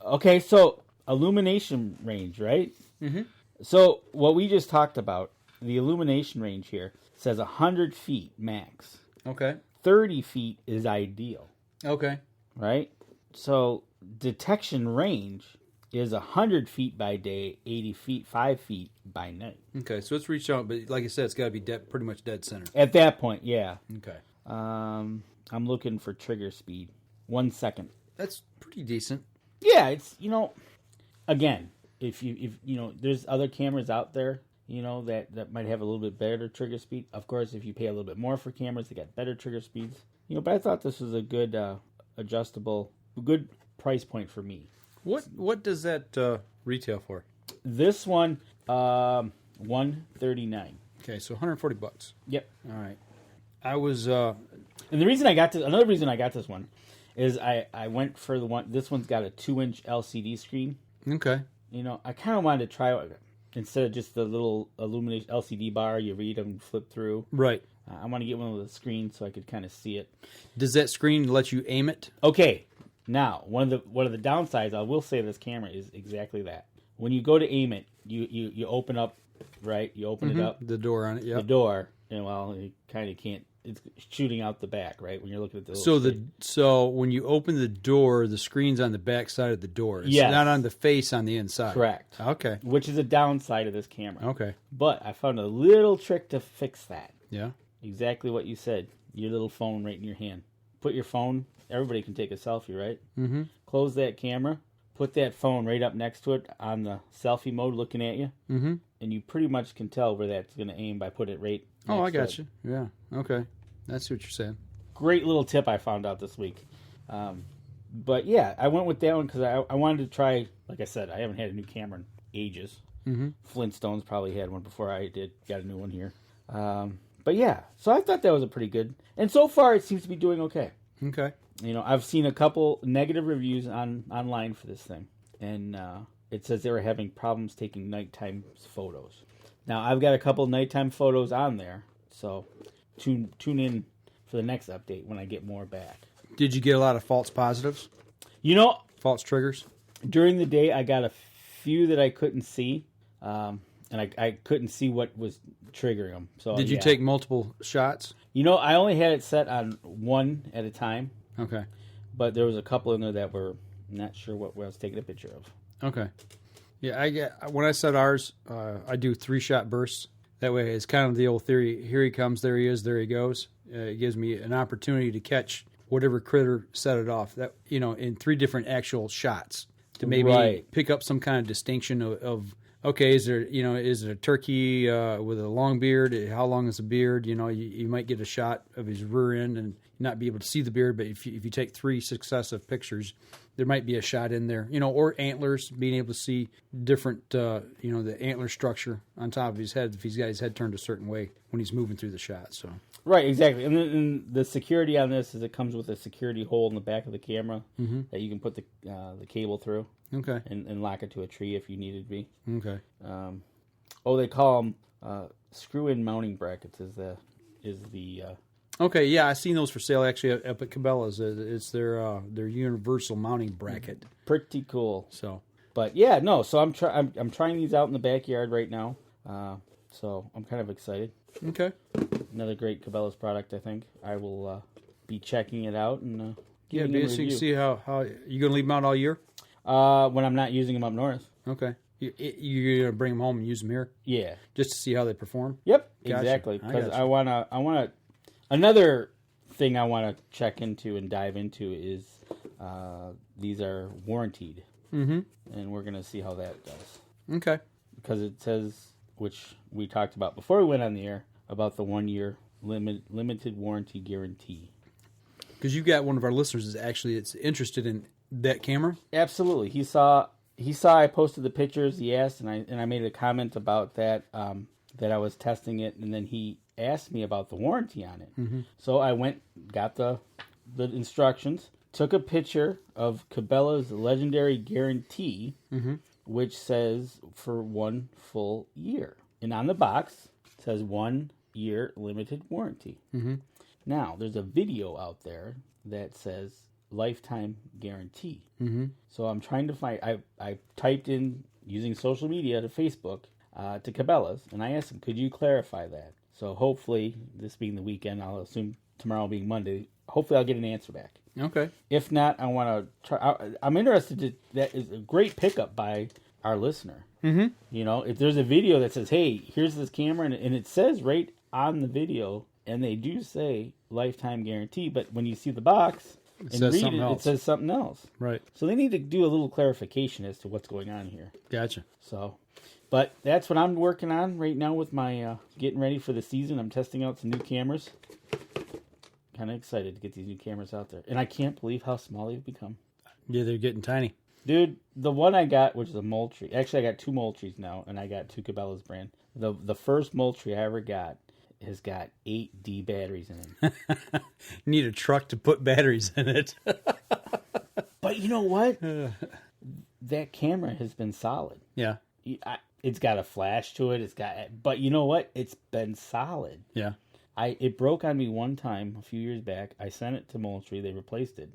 Speaker 3: Okay, so Illumination Range, right?
Speaker 2: Mm-hmm.
Speaker 3: So what we just talked about, the Illumination Range here says 100 feet max.
Speaker 2: Okay.
Speaker 3: 30 feet is ideal.
Speaker 2: Okay.
Speaker 3: Right? So detection range is 100 feet by day, 80 feet, 5 feet by night.
Speaker 2: Okay, so it's reached out, but like I said, it's got to be pretty much dead center.
Speaker 3: At that point, yeah.
Speaker 2: Okay.
Speaker 3: I'm looking for trigger speed. 1 second.
Speaker 2: That's pretty decent.
Speaker 3: Yeah, it's, again, if there's other cameras out there, that might have a little bit better trigger speed. Of course, if you pay a little bit more for cameras, they got better trigger speeds. But I thought this was a good adjustable, good price point for me.
Speaker 2: What does that retail for?
Speaker 3: This one, $139.
Speaker 2: Okay, so $140.
Speaker 3: Yep.
Speaker 2: All right. I was,
Speaker 3: and the reason another reason I got this one is I went for the one. This one's got a 2-inch LCD screen.
Speaker 2: Okay.
Speaker 3: I kind of wanted to try it instead of just the little Illumination LCD bar you read and flip through.
Speaker 2: Right.
Speaker 3: I want to get one with a screen so I could kind of see it.
Speaker 2: Does that screen let you aim it?
Speaker 3: Okay. Now, one of the downsides, I will say this camera is exactly that. When you go to aim it, you open up, right? You open it up.
Speaker 2: The door on it, yeah.
Speaker 3: The door, and you kind of can't. It's shooting out the back, right? When you're looking at the
Speaker 2: So when you open the door, the screen's on the back side of the door. It's not on the face on the inside.
Speaker 3: Correct.
Speaker 2: Okay.
Speaker 3: Which is a downside of this camera.
Speaker 2: Okay.
Speaker 3: But I found a little trick to fix that.
Speaker 2: Yeah.
Speaker 3: Exactly what you said. Your little phone right in your hand. Put your phone. Everybody can take a selfie, right?
Speaker 2: Mm-hmm.
Speaker 3: Close that camera. Put that phone right up next to it on the selfie mode looking at you.
Speaker 2: Mm-hmm.
Speaker 3: And you pretty much can tell where that's going to aim by putting it right next
Speaker 2: I got
Speaker 3: to it.
Speaker 2: you. Yeah. Okay. That's what you're saying.
Speaker 3: Great little tip I found out this week. But yeah, I went with that one because I wanted to try, like I said, I haven't had a new camera in ages.
Speaker 2: Mm-hmm.
Speaker 3: Flintstones probably had one before I did. Got a new one here. But yeah, so I thought that was a pretty good. And so far, it seems to be doing okay.
Speaker 2: Okay.
Speaker 3: I've seen a couple negative reviews online for this thing. And it says they were having problems taking nighttime photos. Now, I've got a couple nighttime photos on there. So tune in for the next update when I get more back.
Speaker 2: Did you get a lot of false positives? False triggers?
Speaker 3: During the day, I got a few that I couldn't see. And I couldn't see what was triggering them. So
Speaker 2: did you take multiple shots?
Speaker 3: I only had it set on one at a time.
Speaker 2: Okay.
Speaker 3: But there was a couple in there that were not sure what I was taking a picture of.
Speaker 2: Okay. Yeah, when I set ours, I do 3-shot bursts. That way, it's kind of the old theory. Here he comes, there he is, there he goes. It gives me an opportunity to catch whatever critter set it off. That in 3 different actual shots to maybe pick up some kind of distinction of okay, is it a turkey with a long beard? How long is the beard? You might get a shot of his rear end and not be able to see the beard, but if you take 3 successive pictures, there might be a shot in there, or antlers, being able to see different, the antler structure on top of his head if he's got his head turned a certain way when he's moving through the shot. So
Speaker 3: right, exactly. And the security on this is it comes with a security hole in the back of the camera that you can put the cable through.
Speaker 2: Okay.
Speaker 3: And lock it to a tree if you needed to be.
Speaker 2: Okay.
Speaker 3: They call them screw-in mounting brackets.
Speaker 2: Okay, yeah, I've seen those for sale actually up at Cabela's. It's their universal mounting bracket.
Speaker 3: Pretty cool.
Speaker 2: So,
Speaker 3: but yeah, no. So I'm trying these out in the backyard right now. So I'm kind of excited.
Speaker 2: Okay.
Speaker 3: Another great Cabela's product. I think I will be checking it out and
Speaker 2: basically see how you gonna leave them out all year.
Speaker 3: When I'm not using them up north.
Speaker 2: Okay. You're gonna bring them home and use them here.
Speaker 3: Yeah.
Speaker 2: Just to see how they perform.
Speaker 3: Yep.
Speaker 2: Gotcha.
Speaker 3: Exactly. Because I wanna. Another thing I want to check into and dive into is these are warranted.
Speaker 2: Mm-hmm.
Speaker 3: And we're going to see how that does.
Speaker 2: Okay.
Speaker 3: Because it says, which we talked about before we went on the air, about the 1-year limited warranty guarantee.
Speaker 2: Because you've got one of our listeners that's interested in that camera?
Speaker 3: Absolutely. He saw I posted the pictures, he asked, and I made a comment about that, that I was testing it, and then he asked me about the warranty on it.
Speaker 2: Mm-hmm.
Speaker 3: So I went, got the instructions, took a picture of Cabela's legendary guarantee, which says for 1 full year. And on the box, it says 1 year limited warranty.
Speaker 2: Mm-hmm.
Speaker 3: Now, there's a video out there that says lifetime guarantee.
Speaker 2: Mm-hmm.
Speaker 3: So I'm trying to find, I typed in, using social media to Facebook, to Cabela's, and I asked him, could you clarify that? So hopefully, this being the weekend, I'll assume tomorrow being Monday, hopefully I'll get an answer back.
Speaker 2: Okay.
Speaker 3: If not, I want to try. I'm interested. That is a great pickup by our listener.
Speaker 2: Mm-hmm.
Speaker 3: If there's a video that says, hey, here's this camera, and it says right on the video, and they do say lifetime guarantee, but when you see the box and read it, it says something else.
Speaker 2: Right.
Speaker 3: So they need to do a little clarification as to what's going on here.
Speaker 2: Gotcha.
Speaker 3: So... But that's what I'm working on right now with my getting ready for the season. I'm testing out some new cameras. Kind of excited to get these new cameras out there. And I can't believe how small they've become.
Speaker 2: Yeah, they're getting tiny.
Speaker 3: Dude, the one I got, which is a Moultrie. Actually, I got 2 Moultries now, and I got 2 Cabela's brand. The first Moultrie I ever got has got 8 D batteries in it.
Speaker 2: Need a truck to put batteries in it.
Speaker 3: But you know what? That camera has been solid.
Speaker 2: Yeah.
Speaker 3: It's got a flash to it. But you know what? It's been solid.
Speaker 2: Yeah.
Speaker 3: It broke on me one time a few years back. I sent it to Moultrie. They replaced it,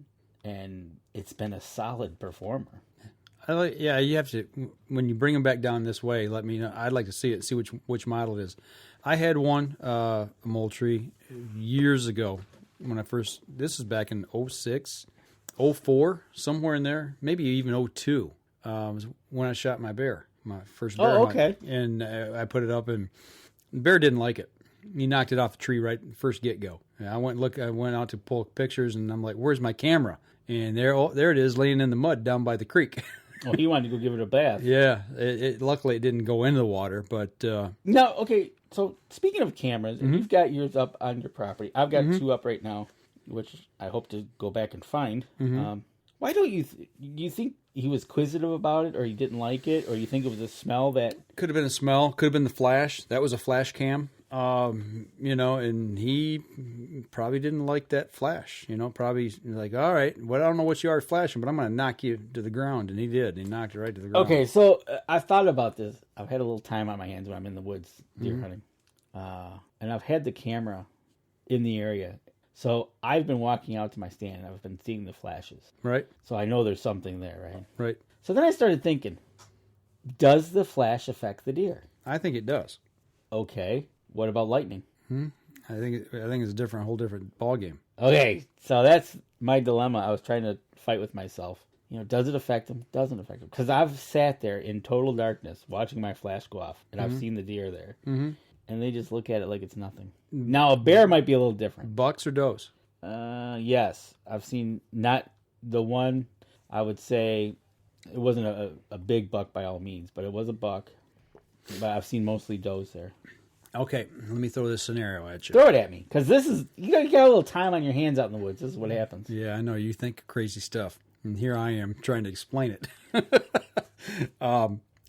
Speaker 3: and it's been a solid performer.
Speaker 2: You have to, when you bring them back down this way, let me know. I'd like to see it, see which model it is. I had one, a Moultrie, years ago when I first. This is back in 06, 04, somewhere in there, maybe even 02. Was when I shot my bear. My first bear hunt.
Speaker 3: Okay.
Speaker 2: And I put it up, and the bear didn't like it. He knocked it off the tree right first get-go. And I went out to pull pictures, and I'm like, where's my camera? And there it is, laying in the mud down by the creek.
Speaker 3: Oh, he wanted to go give it a bath.
Speaker 2: Yeah. Luckily, it didn't go into the water, but...
Speaker 3: No, okay, so speaking of cameras, and you've got yours up on your property. I've got 2 up right now, which I hope to go back and find. Why don't you... you think he was quizzitive about it, or he didn't like it, or you think it was a smell that...
Speaker 2: Could have been a smell. Could have been the flash. That was a flash cam. And he probably didn't like that flash. Probably like, all right, well, I don't know what you are flashing, but I'm going to knock you to the ground. And he did. He knocked it right to the ground.
Speaker 3: Okay, so I've thought about this. I've had a little time on my hands when I'm in the woods deer hunting. And I've had the camera in the area. So I've been walking out to my stand, and I've been seeing the flashes.
Speaker 2: Right.
Speaker 3: So I know there's something there, right?
Speaker 2: Right.
Speaker 3: So then I started thinking, does the flash affect the deer?
Speaker 2: I think it does.
Speaker 3: Okay. What about lightning?
Speaker 2: I think it's a whole different ball game.
Speaker 3: Okay. So that's my dilemma. I was trying to fight with myself. Does it affect them? Doesn't affect them? Because I've sat there in total darkness watching my flash go off, and I've seen the deer there. And they just look at it like it's nothing. Now, a bear might be a little different.
Speaker 2: Bucks or does?
Speaker 3: Yes. I've seen not the one, I would say, it wasn't a big buck by all means, but it was a buck. but I've seen mostly does there.
Speaker 2: Okay, let me throw this scenario at you.
Speaker 3: Throw it at me, because this is you got a little time on your hands out in the woods. This is what happens.
Speaker 2: Yeah, I know you think crazy stuff, and here I am trying to explain it.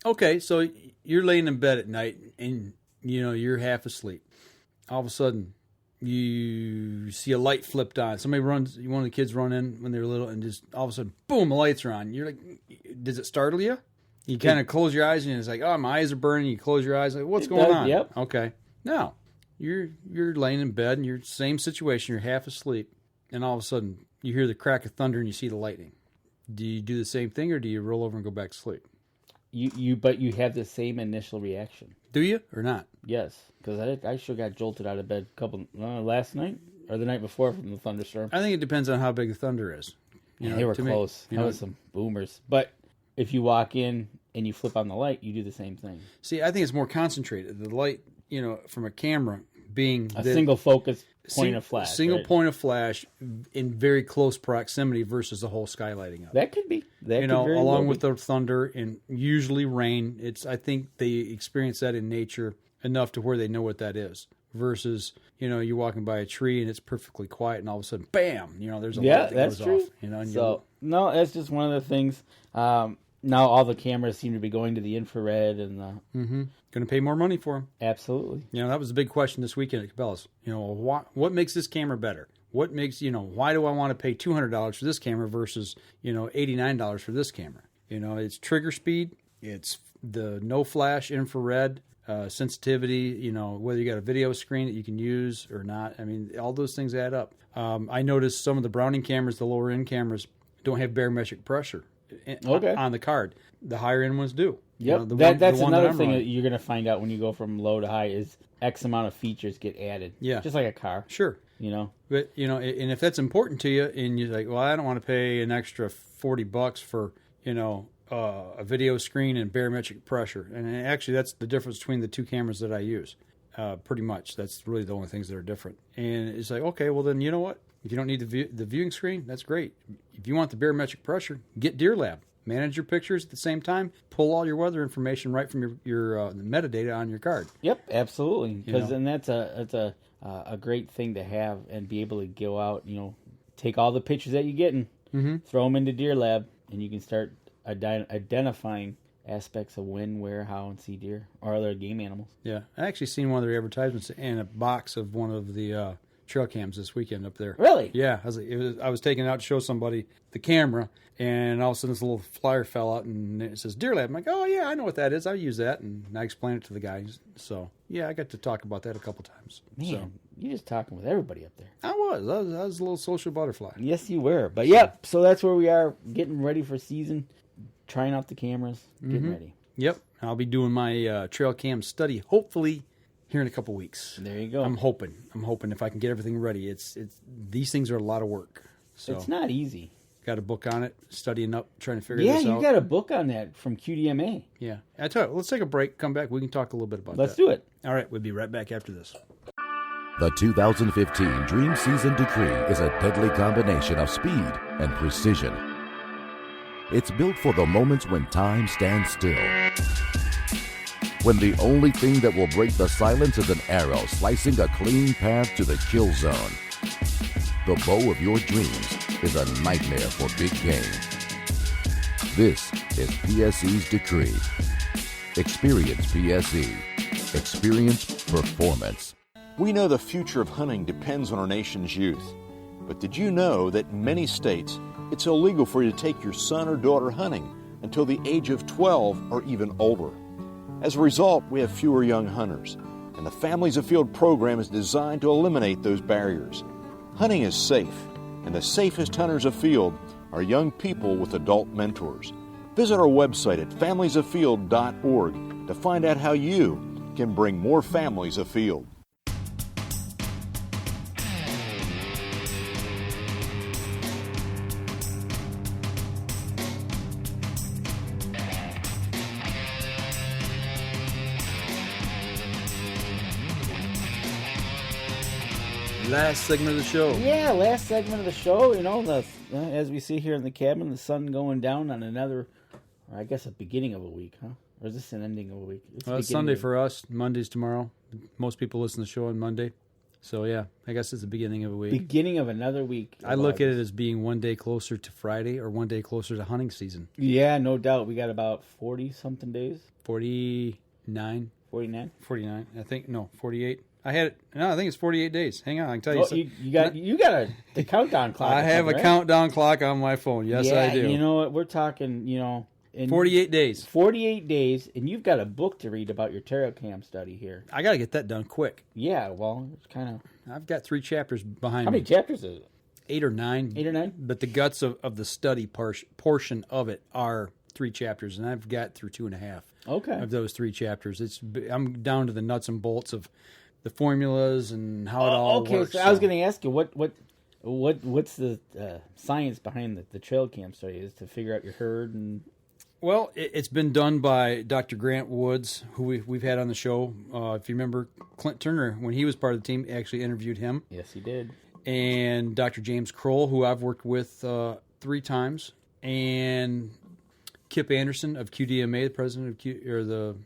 Speaker 2: Okay, so you're laying in bed at night, and you're half asleep. All of a sudden, you see a light flipped on. Somebody runs. One of the kids run in when they were little, and just all of a sudden, boom, the lights are on. You're like, does it startle you? You kind of close your eyes, and it's like, oh, my eyes are burning. You close your eyes, like, what's going on?
Speaker 3: Yep.
Speaker 2: Okay. Now, you're laying in bed, and you're same situation. You're half asleep, and all of a sudden, you hear the crack of thunder, and you see the lightning. Do you do the same thing, or do you roll over and go back to sleep?
Speaker 3: But you have the same initial reaction.
Speaker 2: Do you or not?
Speaker 3: Yes, because I sure got jolted out of bed last night or the night before from the thunderstorm.
Speaker 2: I think it depends on how big the thunder is.
Speaker 3: They were close. That was some boomers. But if you walk in and you flip on the light, you do the same thing.
Speaker 2: See, I think it's more concentrated. The light, from a camera being
Speaker 3: a single focus point of flash.
Speaker 2: Single point of flash in very close proximity versus the whole sky lighting up.
Speaker 3: That could be.
Speaker 2: Along with the thunder and usually rain. I think they experience that in nature enough to where they know what that is. Versus, you're walking by a tree and it's perfectly quiet, and all of a sudden, bam! There's a light that
Speaker 3: that's
Speaker 2: goes
Speaker 3: true.
Speaker 2: off.
Speaker 3: No, that's just one of the things. Now all the cameras seem to be going to the infrared and the.
Speaker 2: Mm-hmm. Going to pay more money for them.
Speaker 3: Absolutely.
Speaker 2: That was a big question this weekend at Cabela's. What makes this camera better? What makes why do I want to pay $200 for this camera versus $89 for this camera? It's trigger speed, it's the no flash infrared. Sensitivity, whether you got a video screen that you can use or not. I mean, all those things add up. I noticed some of the Browning cameras, the lower end cameras, don't have barometric pressure on the card. The higher end ones do.
Speaker 3: Yep, that's another thing that you're going to find out when you go from low to high is X amount of features get added.
Speaker 2: Yeah.
Speaker 3: Just like a car.
Speaker 2: Sure. But, and if that's important to you and you're like, well, I don't want to pay an extra $40 for, a video screen and barometric pressure. And actually, that's the difference between the two cameras that I use. Pretty much. That's really the only things that are different. And it's like, okay, well, then you know what? If you don't need the viewing screen, that's great. If you want the barometric pressure, get Deer Lab. Manage your pictures at the same time. Pull all your weather information right from your metadata on your card.
Speaker 3: Yep, absolutely. Because then that's a great thing to have and be able to go out. Take all the pictures that you're getting, throw them into Deer Lab, and you can start identifying aspects of when, where, how, and see deer or other game animals. Yeah,
Speaker 2: I actually seen one of their advertisements in a box of one of the Trailcams this weekend up there.
Speaker 3: Really?
Speaker 2: Yeah, I was taking it out to show somebody the camera, and all of a sudden this little flyer fell out, and it says Deer Lab. I'm like, oh yeah, I know what that is. I use that, and I explained it to the guys. So yeah, I got to talk about that a couple times.
Speaker 3: Man, you're just talking with everybody up there.
Speaker 2: I was a little social butterfly.
Speaker 3: Yes, you were. But yep, so that's where we are, getting ready for season, trying out the cameras, getting ready.
Speaker 2: Yep, I'll be doing my Trailcam study hopefully here in a couple weeks.
Speaker 3: There you go.
Speaker 2: I'm hoping if I can get everything ready. It's these things are a lot of work. So
Speaker 3: it's not easy.
Speaker 2: Got a book on it, studying up, trying to figure this out.
Speaker 3: Yeah, you got a book on that from QDMA.
Speaker 2: Yeah. I tell you, let's take a break, come back, we can talk a little bit about that.
Speaker 3: Let's do it.
Speaker 2: All right, we'll be right back after this.
Speaker 14: The 2015 Dream Season Decree is a deadly combination of speed and precision. It's built for the moments when time stands still. When the only thing that will break the silence is an arrow slicing a clean path to the kill zone. The bow of your dreams is a nightmare for big game. This is PSE's Decree. Experience PSE. Experience performance.
Speaker 12: We know the future of hunting depends on our nation's youth. But did you know that in many states, it's illegal for you to take your son or daughter hunting until the age of 12 or even older? As a result, we have fewer young hunters, and the Families Afield program is designed to eliminate those barriers. Hunting is safe, and the safest hunters afield are young people with adult mentors. Visit our website at familiesafield.org to find out how you can bring more families afield.
Speaker 2: Last segment of the show.
Speaker 3: Yeah, last segment of the show. As we see here in the cabin, the sun going down on another, or I guess a beginning of a week, huh? Or is this an ending of a week?
Speaker 2: It's Sunday for us. Monday's tomorrow. Most people listen to the show on Monday. So, yeah, I guess it's the beginning of a week.
Speaker 3: Beginning of another week.
Speaker 2: I look at it as being one day closer to Friday or one day closer to hunting season.
Speaker 3: Yeah, no doubt. We got about 40-something days.
Speaker 2: 49.
Speaker 3: 49?
Speaker 2: 49. I think, no, 48. I think it's 48 days. Hang on, I can tell you something.
Speaker 3: You got the countdown clock.
Speaker 2: I have a countdown clock on my phone. Yes, I do.
Speaker 3: You know what? We're talking,
Speaker 2: 48 days.
Speaker 3: 48 days, and you've got a book to read about your Trailcam study here.
Speaker 2: I got to get that done quick.
Speaker 3: Yeah, well, it's kind of...
Speaker 2: I've got 3 chapters behind me.
Speaker 3: How many chapters is it?
Speaker 2: 8 or 9.
Speaker 3: 8 or 9?
Speaker 2: But the guts of the study portion of it are 3 chapters, and I've got through 2.5 of those 3 chapters. I'm down to the nuts and bolts of the formulas and how it all works.
Speaker 3: Okay, so I was going to ask you, what's the science behind the Trailcam study? Is to figure out your herd and...
Speaker 2: Well, it's been done by Dr. Grant Woods, who we've had on the show. If you remember, Clint Turner, when he was part of the team, actually interviewed him.
Speaker 3: Yes, he did.
Speaker 2: And Dr. James Kroll, who I've worked with 3 times, and Kip Anderson of QDMA, the president of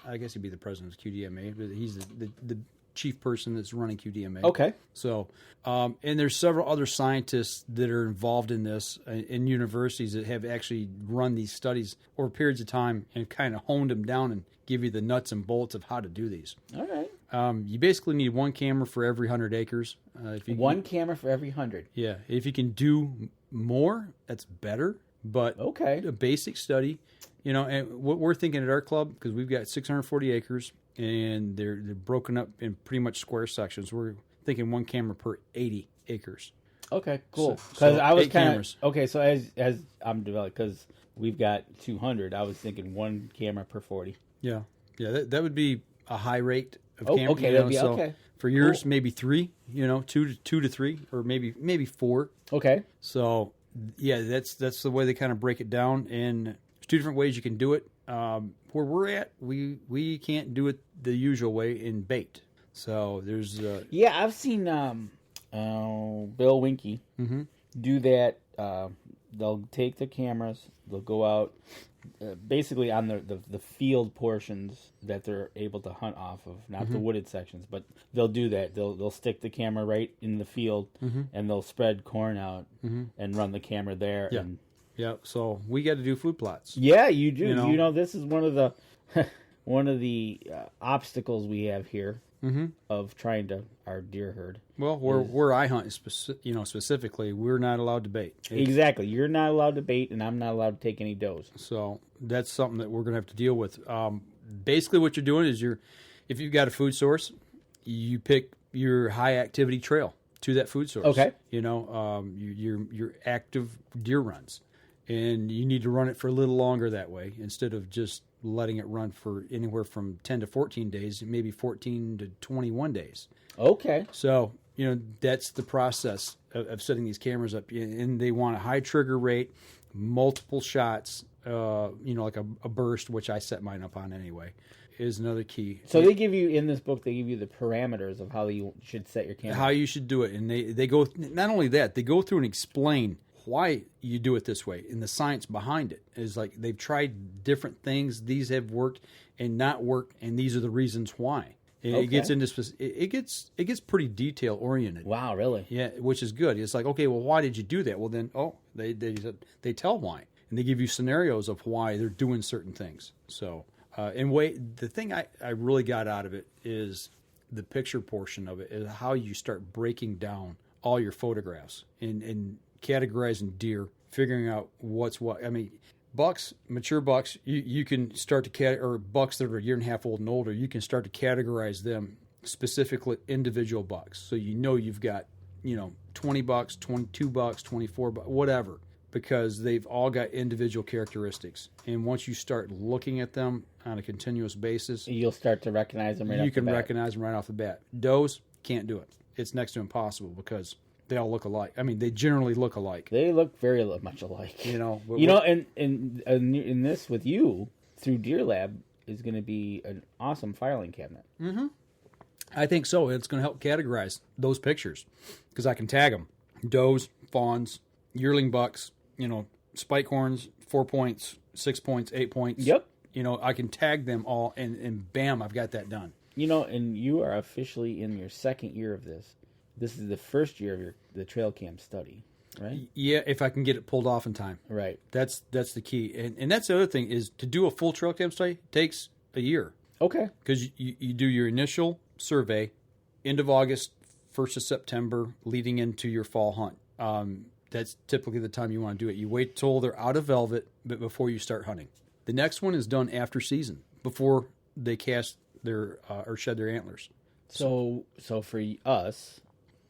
Speaker 2: I guess he'd be the president of QDMA, but he's the chief person that's running QDMA.
Speaker 3: Okay.
Speaker 2: So, and there's several other scientists that are involved in this in universities that have actually run these studies over periods of time and kind of honed them down and give you the nuts and bolts of how to do these.
Speaker 3: All right.
Speaker 2: You basically need 1 camera for every 100 acres.
Speaker 3: One camera for every 100.
Speaker 2: Yeah. If you can do more, that's better. But a basic study, and what we're thinking at our club, because we've got 640 acres, and they're broken up in pretty much square sections. We're thinking 1 camera per 80 acres.
Speaker 3: Okay, cool.
Speaker 2: So
Speaker 3: I was
Speaker 2: 8
Speaker 3: kind
Speaker 2: cameras.
Speaker 3: of okay. So as I'm developing, because we've got 200, I was thinking 1 camera per 40.
Speaker 2: Yeah. That would be a high rate of cameras.
Speaker 3: Okay, that'd be okay.
Speaker 2: For yours, maybe 3. 2 to 3, or maybe 4.
Speaker 3: Okay.
Speaker 2: So yeah, that's the way they kind of break it down, and there's 2 different ways you can do it. Where we're at, we can't do it the usual way in bait. So there's
Speaker 3: I've seen Bill Winky do that. They'll take the cameras, they'll go out basically on the field portions that they're able to hunt off of, not the wooded sections, but they'll do that. They'll stick the camera right in the field, and they'll spread corn out and run the camera there.
Speaker 2: Yeah.
Speaker 3: And
Speaker 2: yeah, so we got to do food plots.
Speaker 3: Yeah, you do. This is one of the obstacles we have here of trying to our deer herd.
Speaker 2: Well, where I hunt, specifically, we're not allowed to bait.
Speaker 3: Exactly, you're not allowed to bait, and I'm not allowed to take any does.
Speaker 2: So that's something that we're going to have to deal with. Basically, what you're doing is if you've got a food source, you pick your high activity trail to that food source.
Speaker 3: Okay,
Speaker 2: your active deer runs. And you need to run it for a little longer that way instead of just letting it run for anywhere from 10 to 14 days, maybe 14 to 21 days.
Speaker 3: Okay.
Speaker 2: So, that's the process of setting these cameras up. And they want a high trigger rate, multiple shots, like a burst, which I set mine up on anyway, is another key.
Speaker 3: So they give you, in this book, they give you the parameters of how you should set your camera.
Speaker 2: How you should do it. And they go, not only that, they go through and explain why you do it this way, and the science behind it is like they've tried different things. These have worked and not worked, and these are the reasons why. It gets into it gets pretty detail oriented.
Speaker 3: Wow, really?
Speaker 2: Yeah, which is good. It's like, okay, well, why did you do that? Well, then, they tell why, and they give you scenarios of why they're doing certain things. So, the thing I really got out of it is the picture portion of it is how you start breaking down all your photographs and categorizing deer, figuring out what's what. I mean, bucks, mature bucks, you can start to or bucks that are a year and a half old and older, you can start to categorize them specifically individual bucks. So you've got 20 bucks, 22 bucks, 24 bucks, whatever, because they've all got individual characteristics. And once you start looking at them on a continuous basis,
Speaker 3: you'll start to recognize them.
Speaker 2: You can recognize them right off the bat. Does can't do it. It's next to impossible because they all look alike. I mean, they generally look alike.
Speaker 3: They look very much alike. And in this with you through Deer Lab is going to be an awesome filing cabinet.
Speaker 2: Mm-hmm. I think so. It's going to help categorize those pictures because I can tag them: does, fawns, yearling bucks. Spike horns, 4 points, 6 points, 8 points.
Speaker 3: Yep.
Speaker 2: I can tag them all, and bam, I've got that done.
Speaker 3: And you are officially in your second year of this. This is the first year of the Trailcam study, right?
Speaker 2: Yeah, if I can get it pulled off in time.
Speaker 3: Right.
Speaker 2: That's the key. And that's the other thing is to do a full Trailcam study takes a year.
Speaker 3: Okay.
Speaker 2: Because you do your initial survey, end of August, 1st of September, leading into your fall hunt. That's typically the time you want to do it. You wait till they're out of velvet, but before you start hunting. The next one is done after season, before they cast their or shed their antlers.
Speaker 3: So for us,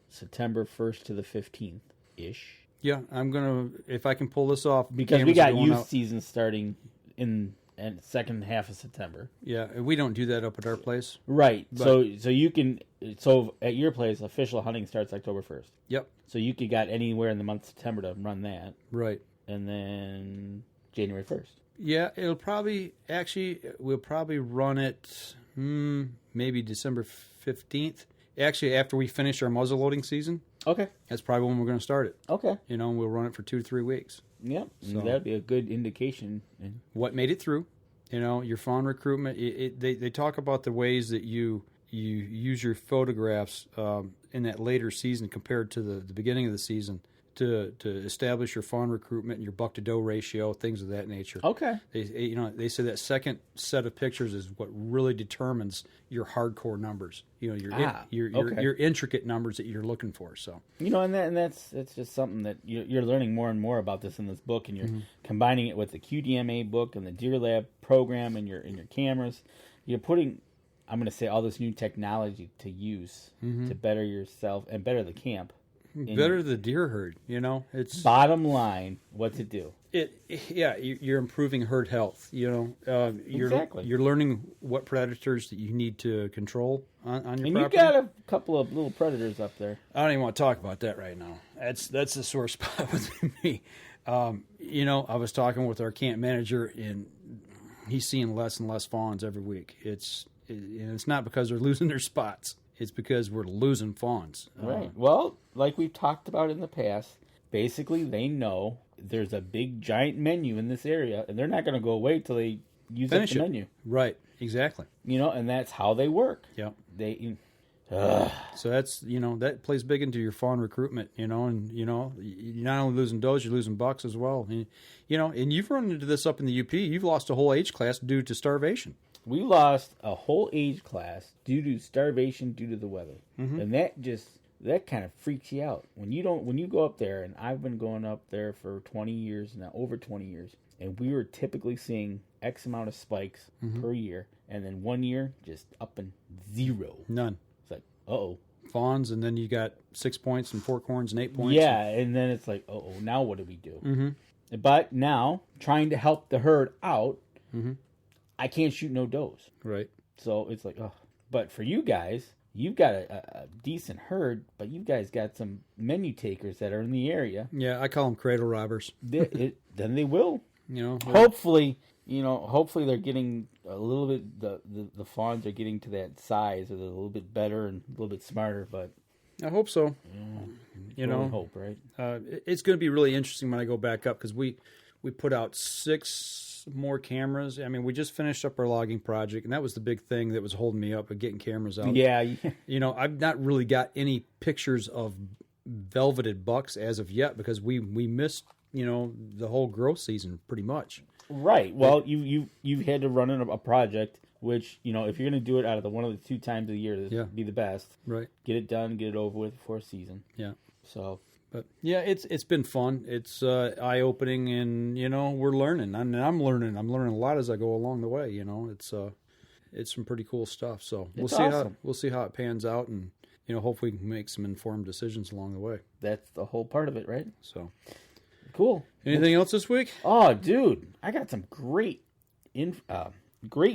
Speaker 3: September 1st to the 15th ish.
Speaker 2: Yeah, I'm gonna if I can pull this off
Speaker 3: because we got youth season starting in second half of September.
Speaker 2: Yeah, we don't do that up at our place.
Speaker 3: Right. So you can at your place official hunting starts October 1st.
Speaker 2: Yep.
Speaker 3: So you could got anywhere in the month of September to run that.
Speaker 2: Right.
Speaker 3: And then January 1st.
Speaker 2: Yeah, we'll probably run it maybe December 15th. Actually, after we finish our muzzle loading season.
Speaker 3: Okay.
Speaker 2: That's probably when we're going to start it.
Speaker 3: Okay.
Speaker 2: We'll run it for 2 to 3 weeks.
Speaker 3: Yep. So that'd be a good indication.
Speaker 2: What made it through? Your fawn recruitment. They talk about the ways that you use your photographs in that later season compared to the beginning of the season to establish your fawn recruitment and your buck to doe ratio, things of that nature.
Speaker 3: Okay.
Speaker 2: They say that second set of pictures is what really determines your hardcore numbers. Your intricate numbers that you're looking for. So
Speaker 3: and that's just something that you're learning more and more about this in this book, and you're combining it with the QDMA book and the Deer Lab program and your cameras. You're putting, I'm going to say, all this new technology to use to better yourself and better the camp.
Speaker 2: Better the deer herd, It's
Speaker 3: bottom line, what's it do?
Speaker 2: You're improving herd health.
Speaker 3: Exactly.
Speaker 2: You're learning what predators that you need to control on your property.
Speaker 3: And you got a couple of little predators up there.
Speaker 2: I don't even want to talk about that right now. That's the sore spot with me. I was talking with our camp manager, and he's seeing less and less fawns every week. It's not because they're losing their spots. It's because we're losing fawns.
Speaker 3: Right. Well, like we've talked about in the past, basically they know there's a big, giant menu in this area, and they're not going to go away till they use up the menu.
Speaker 2: Right. Exactly.
Speaker 3: And that's how they work.
Speaker 2: Yeah.
Speaker 3: So
Speaker 2: that's, that plays big into your fawn recruitment, and, you're not only losing does, you're losing bucks as well. And you've run into this up in the UP. You've lost a whole age class due to starvation.
Speaker 3: We lost a whole age class due to starvation, due to the weather, and that kind of freaks you out when you go up there. And I've been going up there for 20 years now, over 20 years, and we were typically seeing X amount of spikes per year, and then 1 year just up and zero,
Speaker 2: none.
Speaker 3: It's like
Speaker 2: fawns, and then you got 6 points and 4 corns and 8 points.
Speaker 3: Yeah, and then it's like now what do we do? But now trying to help the herd out. I can't shoot no does.
Speaker 2: Right.
Speaker 3: So it's like, but for you guys, you've got a decent herd, but you guys got some menu takers that are in the area.
Speaker 2: Yeah, I call them cradle robbers.
Speaker 3: Then they will. Hopefully they're getting a little bit, the fawns are getting to that size, or they're a little bit better and a little bit smarter, but.
Speaker 2: I hope so.
Speaker 3: Hope, right?
Speaker 2: It's going to be really interesting when I go back up, because we put out 6 more cameras. I mean, we just finished up our logging project, and that was the big thing that was holding me up with getting cameras out.
Speaker 3: Yeah.
Speaker 2: I've not really got any pictures of velveted bucks as of yet, because we missed, the whole growth season pretty much.
Speaker 3: Right. Well, you've had to run a project, which, if you're going to do it out of one of the 2 times a year, this would be the best.
Speaker 2: Right.
Speaker 3: Get it done, get it over with before season.
Speaker 2: Yeah.
Speaker 3: So...
Speaker 2: But yeah, it's been fun. It's eye opening, and we're learning. I'm learning. I'm learning a lot as I go along the way. It's some pretty cool stuff. So we'll see how it pans out, and hopefully we can make some informed decisions along the way.
Speaker 3: That's the whole part of it, right?
Speaker 2: So
Speaker 3: cool.
Speaker 2: Anything else this week?
Speaker 3: Oh, dude, I got some great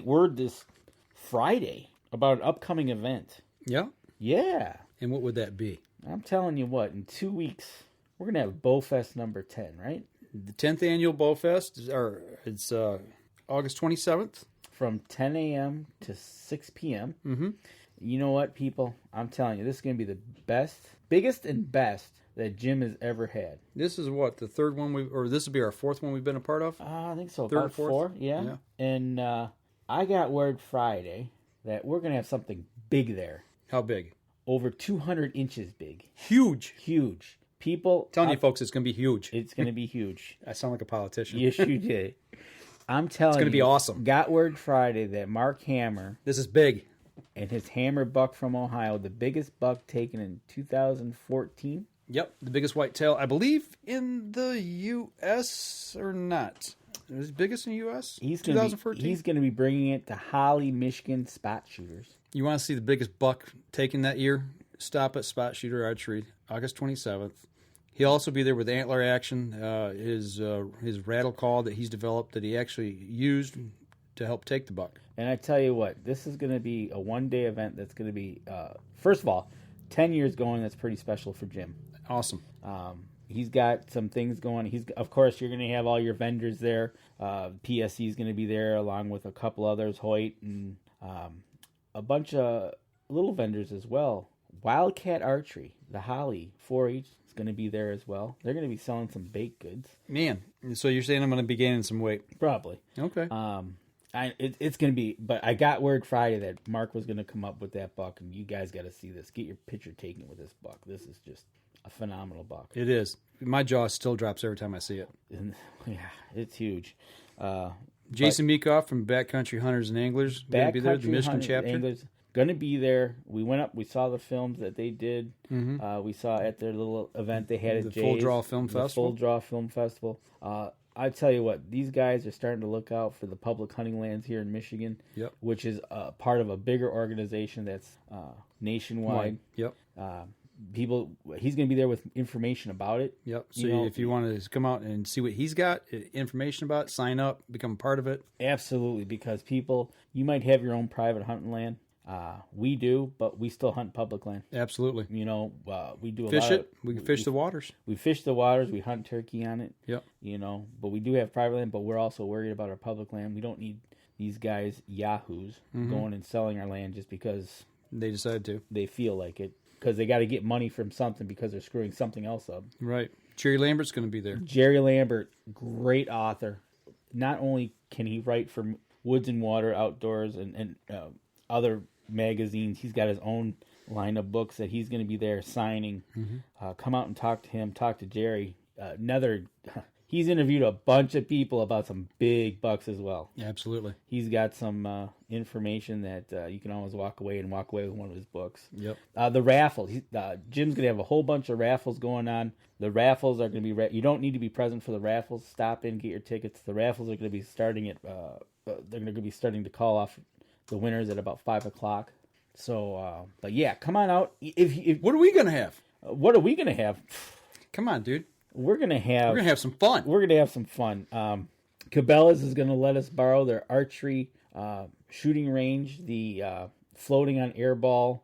Speaker 3: word this Friday about an upcoming event.
Speaker 2: Yeah.
Speaker 3: Yeah.
Speaker 2: And what would that be?
Speaker 3: I'm telling you what, in 2 weeks, we're going to have Bowfest number 10, right?
Speaker 2: The 10th annual Bowfest, it's August 27th.
Speaker 3: From 10 a.m. to 6 p.m.
Speaker 2: Mm-hmm.
Speaker 3: You know what, people? I'm telling you, this is going to be the biggest and best that Jim has ever had.
Speaker 2: This is what, the third one this will be our fourth one we've been a part of?
Speaker 3: I think so.
Speaker 2: Third
Speaker 3: about
Speaker 2: or fourth?
Speaker 3: 4, yeah. And I got word Friday that we're going to have something big there.
Speaker 2: How big?
Speaker 3: Over 200 inches big.
Speaker 2: Huge.
Speaker 3: Huge. People...
Speaker 2: Telling you folks, it's going to be huge.
Speaker 3: It's going to be huge.
Speaker 2: I sound like a politician.
Speaker 3: Yes, you did. I'm telling you.
Speaker 2: It's going to be awesome.
Speaker 3: Got word Friday that Mark Hammer...
Speaker 2: This is big.
Speaker 3: And his hammer buck from Ohio, the biggest buck taken in 2014.
Speaker 2: Yep, the biggest whitetail, I believe, in the U.S. or not. Is it biggest in the U.S.? 2014?
Speaker 3: He's going to be bringing it to Holly, Michigan spot shooters.
Speaker 2: You want to see the biggest buck taken that year? Stop at Spot Shooter Archery, August 27th. He'll also be there with antler action, his rattle call that he's developed that he actually used to help take the buck.
Speaker 3: And I tell you what, this is going to be a one-day event that's going to be, first of all, 10 years going. That's pretty special for Jim.
Speaker 2: Awesome.
Speaker 3: He's got some things going. Of course, you're going to have all your vendors there. PSE is going to be there along with a couple others, Hoyt, and a bunch of little vendors as well. Wildcat Archery, the Holly 4-H is going to be there as well. They're going to be selling some baked goods.
Speaker 2: Man, so you're saying I'm going to be gaining some weight?
Speaker 3: Probably.
Speaker 2: Okay.
Speaker 3: It's going to be, but I got word Friday that Mark was going to come up with that buck, and you guys got to see this. Get your picture taken with this buck. This is just a phenomenal buck.
Speaker 2: It is. My jaw still drops every time I see it.
Speaker 3: Yeah, it's huge.
Speaker 2: Jason Meekoff from Backcountry Hunters and Anglers going to be there, the Michigan chapter.
Speaker 3: Anglers going to be there. We went up, we saw the films that they did.
Speaker 2: Mm-hmm.
Speaker 3: We saw at their little event they had at
Speaker 2: the
Speaker 3: Jay's.
Speaker 2: Full Draw Film Festival.
Speaker 3: Full Draw Film Festival. I tell you what, these guys are starting to look out for the public hunting lands here in Michigan, which is part of a bigger organization that's nationwide.
Speaker 2: Yep.
Speaker 3: He's going to be there with information about it.
Speaker 2: Yep. So if you want to come out and see what he's got, information about it, sign up, become part of it.
Speaker 3: Absolutely, because you might have your own private hunting land. We do, but we still hunt public land.
Speaker 2: Absolutely.
Speaker 3: We do
Speaker 2: fish it. We can fish the waters.
Speaker 3: We fish the waters. We hunt turkey on it.
Speaker 2: Yep.
Speaker 3: But we do have private land, but we're also worried about our public land. We don't need these guys, yahoos, going and selling our land just because
Speaker 2: they decide to.
Speaker 3: They feel like it. Because they got to get money from something because they're screwing something else up.
Speaker 2: Right. Jerry Lambert's going to be there.
Speaker 3: Jerry Lambert, great author. Not only can he write for Woods and Water, Outdoors, and other magazines, he's got his own line of books that he's going to be there signing. Come out and talk to him. Talk to Jerry. He's interviewed a bunch of people about some big bucks as well.
Speaker 2: Yeah, absolutely.
Speaker 3: He's got some information that you can always walk away with one of his books.
Speaker 2: Yep.
Speaker 3: The raffles. Jim's going to have a whole bunch of raffles going on. The raffles are going to be... you don't need to be present for the raffles. Stop in, get your tickets. The raffles are going to be starting at... they're going to be starting to call off the winners at about 5 o'clock. So, but yeah, come on out.
Speaker 2: What are we going to have?
Speaker 3: What are we going to have?
Speaker 2: Come on, dude.
Speaker 3: We're gonna have
Speaker 2: some fun.
Speaker 3: We're gonna have some fun. Cabela's is gonna let us borrow their archery shooting range, the floating on airball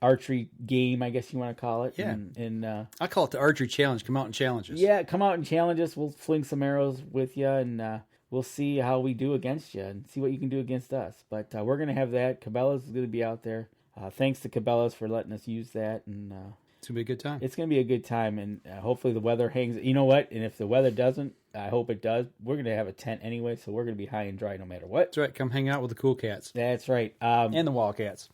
Speaker 3: archery game, I guess you want to call it.
Speaker 2: Yeah.
Speaker 3: And
Speaker 2: I call it the archery challenge. Come out and challenge us.
Speaker 3: Yeah, come out and challenge us. We'll fling some arrows with you, and we'll see how we do against you, and see what you can do against us. But we're gonna have that. Cabela's is gonna be out there. Thanks to Cabela's for letting us use that, and.
Speaker 2: It's going to be a good time.
Speaker 3: It's going to be a good time, and hopefully the weather hangs. You know what? And if the weather doesn't, I hope it does. We're going to have a tent anyway, so we're going to be high and dry no matter what.
Speaker 2: That's right. Come hang out with the cool cats.
Speaker 3: That's right.
Speaker 2: And the Wildcats.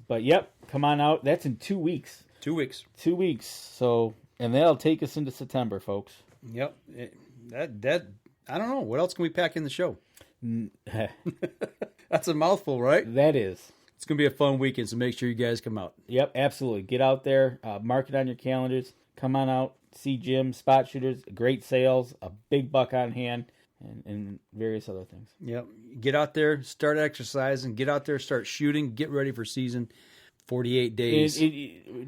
Speaker 3: But, yep, come on out. That's in 2 weeks.
Speaker 2: 2 weeks.
Speaker 3: 2 weeks. So, and that'll take us into September, folks.
Speaker 2: Yep. That I don't know. What else can we pack in the show? That's a mouthful, right?
Speaker 3: That is.
Speaker 2: It's going to be a fun weekend, so make sure you guys come out.
Speaker 3: Yep, absolutely. Get out there. Mark it on your calendars. Come on out. See Jim, Spot Shooters, great sales, a big buck on hand, and various other things.
Speaker 2: Yep. Get out there, start exercising. Get out there, start shooting. Get ready for season. 48 days.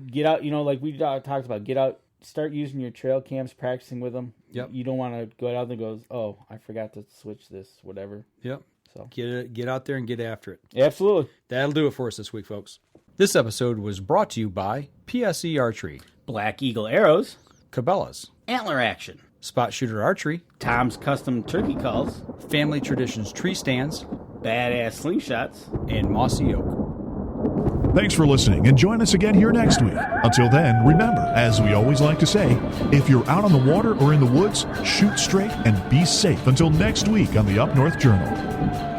Speaker 3: Get out, like we talked about. Get out, start using your trail cams, practicing with them.
Speaker 2: Yep.
Speaker 3: You don't want to go out and go, oh, I forgot to switch this, whatever.
Speaker 2: Yep.
Speaker 3: So
Speaker 2: get out there and get after it.
Speaker 3: Absolutely.
Speaker 2: That'll do it for us this week, folks. This episode was brought to you by PSE Archery,
Speaker 3: Black Eagle Arrows,
Speaker 2: Cabela's,
Speaker 3: Antler Action,
Speaker 2: Spot Shooter Archery,
Speaker 3: Tom's Custom Turkey Calls,
Speaker 2: Family Traditions Tree Stands,
Speaker 3: Badass Slingshots,
Speaker 2: and Mossy Oak.
Speaker 1: Thanks for listening, and join us again here next week. Until then, remember, as we always like to say, if you're out on the water or in the woods, shoot straight and be safe until next week on the Up North Journal.